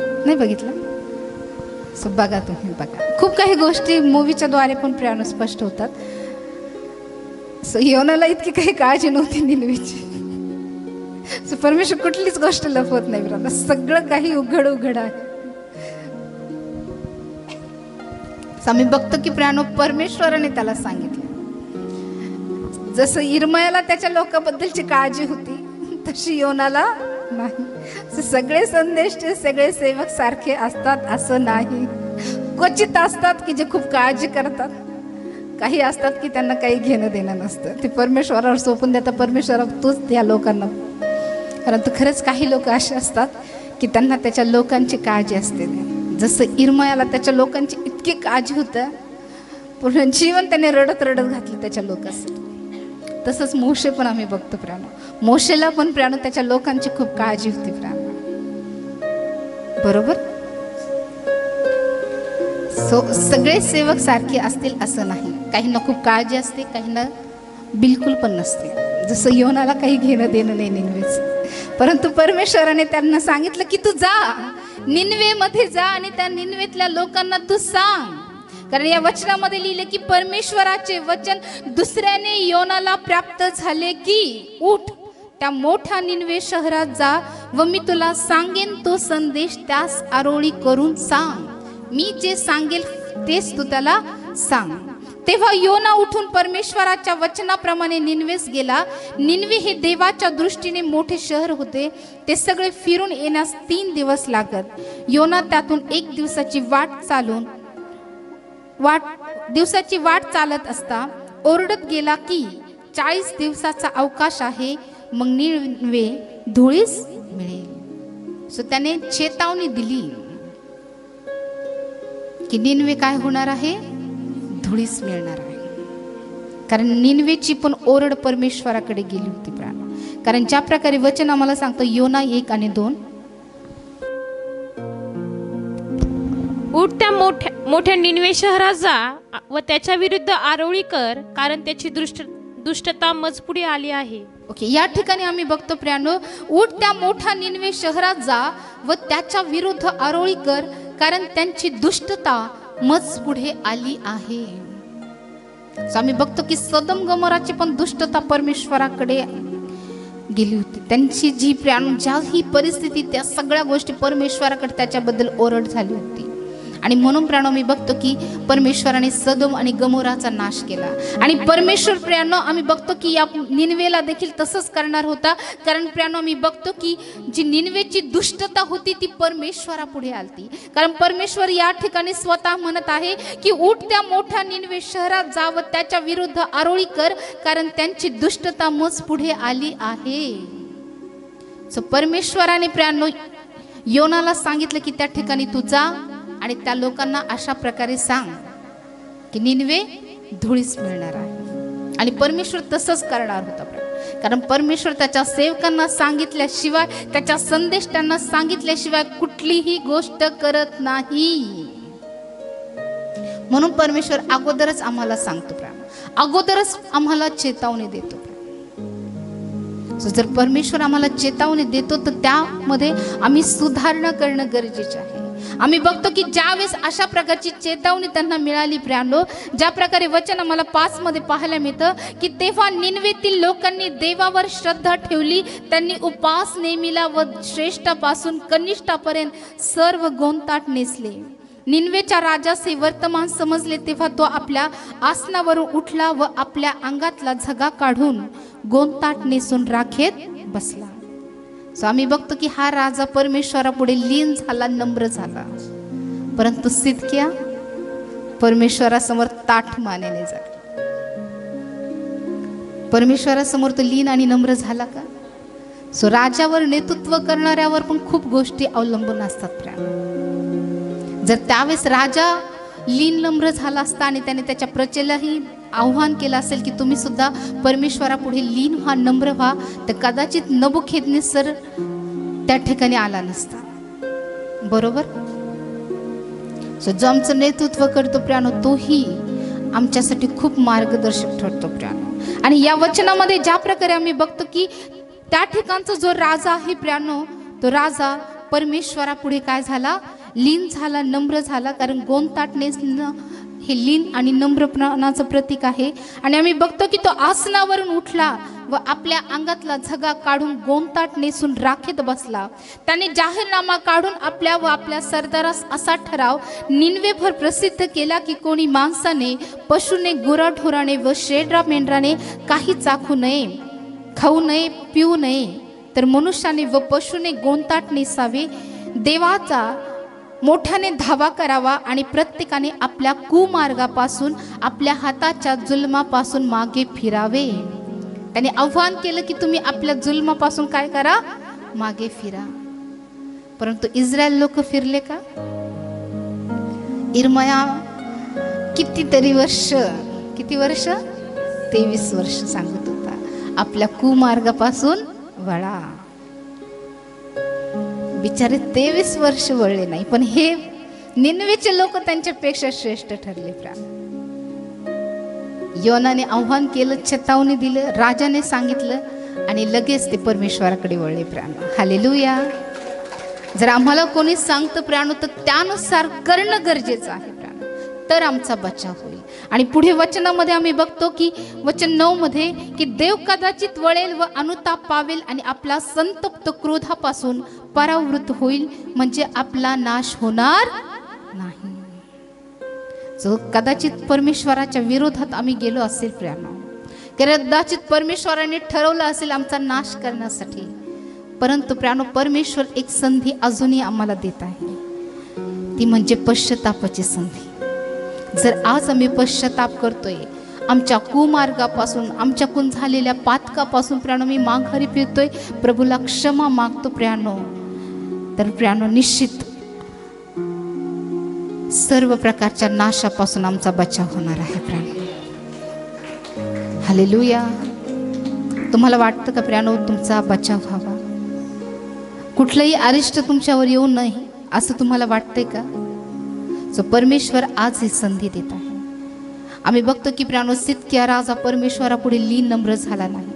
Speaker 1: नाही बघितला? सो बघा, तुम्ही बघा. खूप काही गोष्टी मूवीच्या द्वारे पण प्राण स्पष्ट होतात. सो योनाला इतकी काही काळजी नव्हती निनवेची. सो परमेश्वर कुठलीच गोष्ट लपवत नाही बरं, सगळं काही उघड उघड आहे. आम्ही बघतो की प्राणो परमेश्वराने त्याला सांगितलं. जसं इर्मयाला त्याच्या लोकांबद्दलची काळजी होती तशी योनाला नाही. सगळे संदेशचे सगळे सेवक सारखे असतात असं नाही. क्वचित असतात की जे खूप काळजी करतात, काही असतात की त्यांना काही घेणं देणं नसतं, ते परमेश्वरावर सोपून देतात. परमेश्वरा तूच त्या लोकांना. परंतु खरंच काही लोक असे असतात की त्यांना त्याच्या लोकांची काळजी असते. जसं इर्मयाला त्याच्या लोकांची इतकी काळजी होतं, पूर्ण जीवन त्याने रडत रडत घातलं त्याच्या लोकांसाठी. तसंच मोशे पण आम्ही बघतो प्राणो, मोशेला पण प्राणो त्याच्या लोकांची खूप काळजी होती प्राणो, बरोबर. सगळे सेवक सारखे असतील असं नाही. काहींना खूप काळजी असते, काहींना बिलकुल पण नसते. जसं योनाला काही घेणं देणं नाही निनवेच, परंतु परमेश्वराने त्यांना सांगितलं की तू जा निनवेमध्ये जा आणि त्या निनवेतल्या लोकांना तू सांग. कारण या वचनामध्ये लिहिले की परमेश्वराचे वचन दुसऱ्याने योनाला प्राप्त झाले की उठ त्या मोठ्या निनवे शहरात जा व मी तुला सांगेन तो संदेश त्यास आरोळी करून सांग. मी जे सांगेल तेच तू त्याला सांग. तेव्हा योना उठून परमेश्वराच्या वचनाप्रमाणे निनवेस गेला. निनवे हे देवाच्या दृष्टीने मोठे शहर होते. ते सगळे फिरून येण्यास 3 दिवस लागत. योना त्यातून 1 दिवसाची वाट चालत असता ओरडत गेला की 40 दिवसाचा अवकाश आहे, मग निनवे धुळीस मिळेल. सो त्याने चेतावणी दिली की निनवे काय होणार आहे? धुळीस मिळणार आहे. कारण निनवेची पण ओरड परमेश्वराकडे गेली होती प्राण. कारण ज्या प्रकारे वचन आम्हाला सांगतं योना 1 आणि 2,
Speaker 2: उठ त्या मोठ्या निनवे शहरात जा व त्याच्या विरुद्ध आरोळी कर, कारण त्याची दुष्टता मजपुढे आली आहे.
Speaker 1: ओके, या ठिकाणी आम्ही बघतो प्रियानो, उठ त्या मोठ्या निनवे शहरात जा व त्याच्या विरुद्ध आरोळी कर, कारण त्यांची दुष्टता मज पुढे आली आहे. आम्ही बघतो की सदम गमोराची पण दुष्टता परमेश्वराकडे गेली होती. त्यांची जी ज्या ही परिस्थिती, त्या सगळ्या गोष्टी परमेश्वराकडे त्याच्याबद्दल ओरड झाली होती. आणि म्हणून प्रियानो मी बघतो की परमेश्वराने सदोम आणि गमोराचा नाश केला. आणि परमेश्वर प्रियानो आम्ही बघतो की या निनवेला देखील तसंच करणार होता. कारण प्रियानो मी बघतो की जी निनवेची दुष्टता होती ती परमेश्वरापुढे आलती. कारण परमेश्वर या ठिकाणी स्वतः म्हणत आहे की उठ त्या मोठ्या निनवे शहरात जा व त्याच्या विरुद्ध आरोळी कर, कारण त्यांची दुष्टता मज पुढे आली आहे. सो परमेश्वराने प्रियानो योनाला सांगितलं की त्या ठिकाणी तू जा आणि त्या लोकांना अशा प्रकारे सांग की निनवे धुळीस मिळणार आहे. आणि परमेश्वर तसंच करणार होता. कारण परमेश्वर त्याच्या सेवकांना सांगितल्याशिवाय, त्याच्या संदेष्टांना सांगितल्याशिवाय कुठलीही गोष्ट करत नाही. म्हणून परमेश्वर अगोदरच आम्हाला सांगतो, अगोदरच आम्हाला चेतावणी देतो. जर परमेश्वर आम्हाला चेतावणी देतो तर त्यामध्ये आम्ही सुधारणा करणं गरजेचं आहे. आम्ही बघतो की ज्यावेळेस अशा प्रकारची चेतावणी त्यांना मिळाली प्रियानो, ज्या प्रकारे वचन आम्हाला 5 मध्ये पाहायला मिळतं की तेव्हा निनवेतील लोकांनी देवावर श्रद्धा ठेवली. त्यांनी उपास नेमिला व श्रेष्ठापासून कनिष्ठापर्यंत सर्व गोंताट नेसले. निनवेच्या राजास हे वर्तमान समजले तेव्हा तो आपल्या आसनावरून उठला व आपल्या अंगातला झगा काढून गोंताट नेसून राखेत बसला. सो आम्ही बघतो की हा राजा परमेश्वरापुढे लीन झाला, नम्र झाला. परंतु सिदकिया परमेश्वरासमोर ताठ मानेने झाला. परमेश्वरासमोर तो लीन आणि नम्र झाला का? सो राजावर नेतृत्व करणाऱ्यावर पण खूप गोष्टी अवलंबून असतात. जर त्यावेळेस राजा लीन नम्र झाला असता आणि त्याने त्याच्या प्रजेलाही आव्हान केलं असेल की तुम्ही सुद्धा परमेश्वरापुढे लीन व्हा, नम्र व्हा, तर कदाचित नबुखेदनेस्सर त्या ठिकाणी आला नसता. बरोबर. सो जो आमचं नेतृत्व करतो प्रियानो तोही आमच्यासाठी खूप मार्गदर्शक ठरतो प्रियानो. आणि या वचनामध्ये ज्या प्रकारे आम्ही बघतो की त्या ठिकाणचा जो राजा आहे प्रियानो, तो राजा परमेश्वरापुढे काय झाला? लीन झाला, नम्र झाला. कारण गोंताट नेसणं हे लीन आणि नम्रपणाचं प्रतीक आहे. आणि आम्ही बघतो की तो आसनावरून उठला व आपल्या अंगातला झगा काढून गोंताट नेसून राखेत बसला. त्याने जाहीरनामा काढून आपल्या व आपल्या सरदारास असा ठराव निनवेभर प्रसिद्ध केला की कोणी माणसाने, पशुने, गुराढोराने व शेड्रा मेंढराने काही चाखू नये, खाऊ नये, पिऊ नये, तर मनुष्याने व पशुने गोंताट नेसावे. देवाचा मोठ्याने धावा करावा आणि प्रत्येकाने आपल्या कुमार्गापासून, आपल्या हाताच्या जुलमापासून मागे फिरावे. त्याने आव्हान केलं की तुम्ही आपल्या जुलमापासून काय करा? मागे फिरा. परंतु इस्रायल लोक फिरले का? इर्मया किती वर्ष 23 वर्ष सांगत होता आपल्या कुमार्गापासून वळा. बिचारे 23 वर्ष वळले नाही, पण हे निनवेचे लोक त्यांच्यापेक्षा श्रेष्ठ ठरले. योनाने आव्हान केलं, चेतावणी दिलं, राजाने सांगितलं आणि लगेच ते परमेश्वराकडे वळले. हालेलुया. जर आम्हाला कोणी सांगतं प्रियानो तर त्यानुसार करणं गरजेचं आहे तर आमचा बचाव होईल. आणि पुढे वचनामध्ये आम्ही बघतो की वचन 9 मध्ये की देव कदाचित वळेल व अनुताप पावेल आणि आपला संतप्त क्रोधापासून परावृत्त होईल, म्हणजे आपला नाश होणार नाही. जो कदाचित परमेश्वराच्या विरोधात आम्ही गेलो असेल प्रियानो, कदाचित परमेश्वराने ठरवलं असेल आमचा नाश करण्यासाठी, परंतु प्रियानो परमेश्वर एक संधी अजूनही आम्हाला देत आहे, ती म्हणजे पश्चातापाची संधी. जर आज आम्ही पश्चाताप करतोय, आमच्या कुमार्गापासून, आमच्याकडून झालेल्या पातकापासून प्रियानो मी माघारी फिरतोय, प्रभूला क्षमा मागतो प्रियानो, तर प्रियानो निश्चित सर्व प्रकारच्या नाशापासून आमचा बचाव होणार आहे प्रियानो. हालेलुया. तुम्हाला वाटतं का प्रियानो तुमचा बचाव व्हावा, कुठलंही अरिष्ट तुमच्यावर येऊ नये असं तुम्हाला वाटतंय का? जो परमेश्वर आज ही संधी देत आहे. आम्ही बघतो की प्रियानो सिदकिया राजा परमेश्वरापुढे लीन नम्र झाला नाही.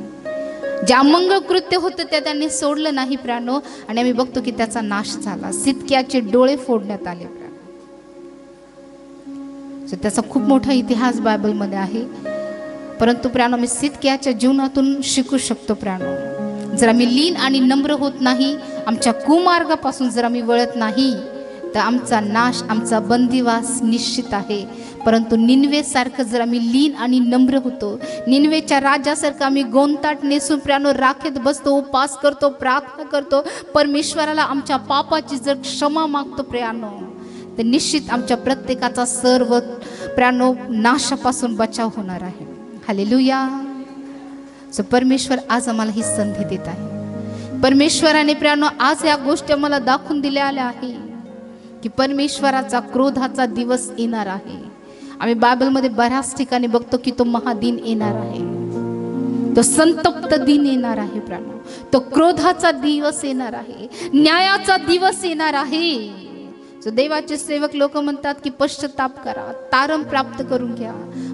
Speaker 1: जे अमंगळ कृत्य होतं ते त्यांनी सोडलं नाही प्रियानो, आणि आम्ही बघतो की त्याचा नाश झाला. सिदकियाचे डोळे फोडण्यात आले प्रियानो. त्याचा खूप मोठा इतिहास बायबलमध्ये आहे. परंतु प्रियानो मी सिदकियाच्या जीवनातून शिकू शकतो प्रियानो, जर आम्ही लीन आणि नम्र होत नाही, आमच्या कुमार्गापासून जर आम्ही वळत नाही, तर आमचा नाश, आमचा बंदिवास निश्चित आहे. परंतु निनवेसारखं जर आम्ही लीन आणि नम्र होतो, निनवेच्या राजासारखं आम्ही गोंताट नेसून प्रियानो राखेत बसतो, उपास करतो, प्रार्थना करतो, परमेश्वराला आमच्या पापाची जर क्षमा मागतो प्रियानो, तर निश्चित आमच्या प्रत्येकाचा सर्व प्रियानो नाशापासून बचाव होणार आहे. हालेलुया. सो परमेश्वर आज आम्हाला ही संधी देत आहे. परमेश्वराने प्रियानो आज या गोष्टी आम्हाला दाखवून दिल्या आहे की परमेश्वराचा क्रोधाचा दिवस येणार आहे. आम्ही बायबलमध्ये बऱ्याच ठिकाणी बघतो की तो महादिन येणार आहे, तो संतप्त दिन येणार आहे प्रियानो, तो क्रोधाचा दिवस येणार आहे, न्यायाचा दिवस येणार आहे. सो देवाचे सेवक लोक म्हणतात की पश्चाताप करा, तारण प्राप्त करून घ्या.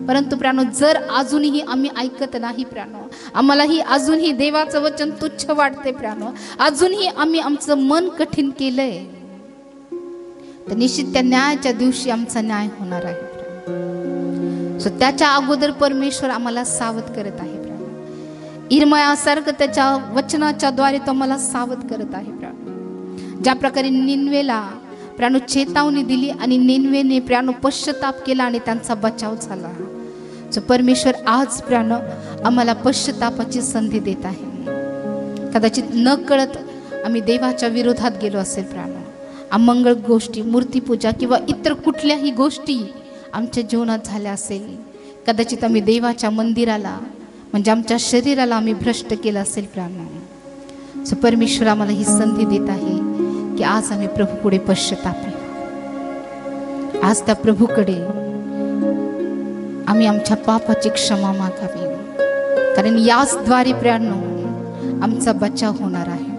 Speaker 1: परंतु प्रियानो जर अजूनही आम्ही ऐकत नाही प्रियानो, आम्हालाही अजूनही देवाचं वचन तुच्छ वाटते प्रियानो, अजूनही आम्ही आमचं मन कठीण केलंय, तर निश्चित त्या न्यायाच्या दिवशी आमचा न्याय होणार आहे. सो त्याच्या अगोदर परमेश्वर आम्हाला सावध करत आहे प्रियानो. इर्मयासारखं त्याच्या वचनाच्या द्वारे तो आम्हाला सावध करत आहे प्रियानो. ज्या प्रकारे निनवेला प्रियानो चेतावणी दिली आणि निनवेने प्रियानो पश्चाताप केला आणि त्यांचा बचाव झाला. सो परमेश्वर आज प्रियानो आम्हाला पश्चातापाची संधी देत आहे. कदाचित न कळत आम्ही देवाच्या विरोधात गेलो असेल प्रियानो, अमंगळ गोष्टी, मूर्तीपूजा किंवा इतर कुठल्याही गोष्टी आमच्या जीवनात झाल्या असेल. कदाचित आम्ही देवाच्या मंदिराला म्हणजे आमच्या शरीराला आम्ही भ्रष्ट केलं असेल प्रियानो. सो परमेश्वर आम्हाला ही संधी देत आहे की आज आम्ही प्रभू पुढे पश्चाताप करू. आज त्या प्रभूकडे आम्ही आमच्या पापाची क्षमा मागावी, कारण याचद्वारे प्रियानो आमचा बचाव होणार आहे.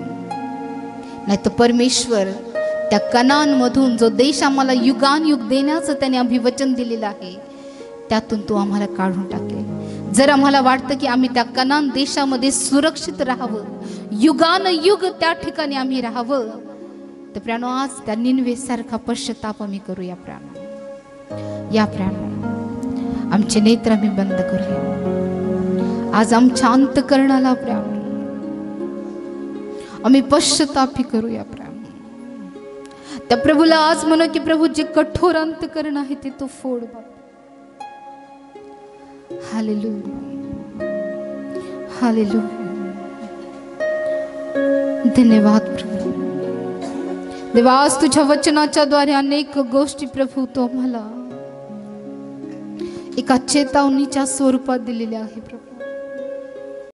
Speaker 1: नाही तर परमेश्वर त्या कनानमधून जो देश आम्हाला युगानयुग देण्याचं त्याने अभिवचन दिलेलं आहे, त्यातून तो आम्हाला काढून टाकेल. जर आम्हाला वाटतं की आम्ही त्या कनान देशामध्ये सुरक्षित राहावं, युगानयुग त्या ठिकाणी आम्ही राहावं, तर प्रियानो आज त्या निनवेसारखा पश्चाताप आम्ही करूया प्रियानो. या प्रियानो आमचे नेत्र आम्ही बंद करूया. आज आमच्या अंतकरणाला प्रियानो आम्ही पश्चातापी करूया प्रियानो. त्या प्रभूला आज म्हणू की प्रभू जे कठोर अंतकरण आहे ते तू फोड बाबा. Hallelujah, hallelujah. धन्यवाद प्रभू. देवा आज तुझ्या वचनाच्या द्वारे अनेक गोष्टी प्रभू तो आम्हाला एका चेतावणीच्या स्वरूपात दिलेल्या आहे प्रभू.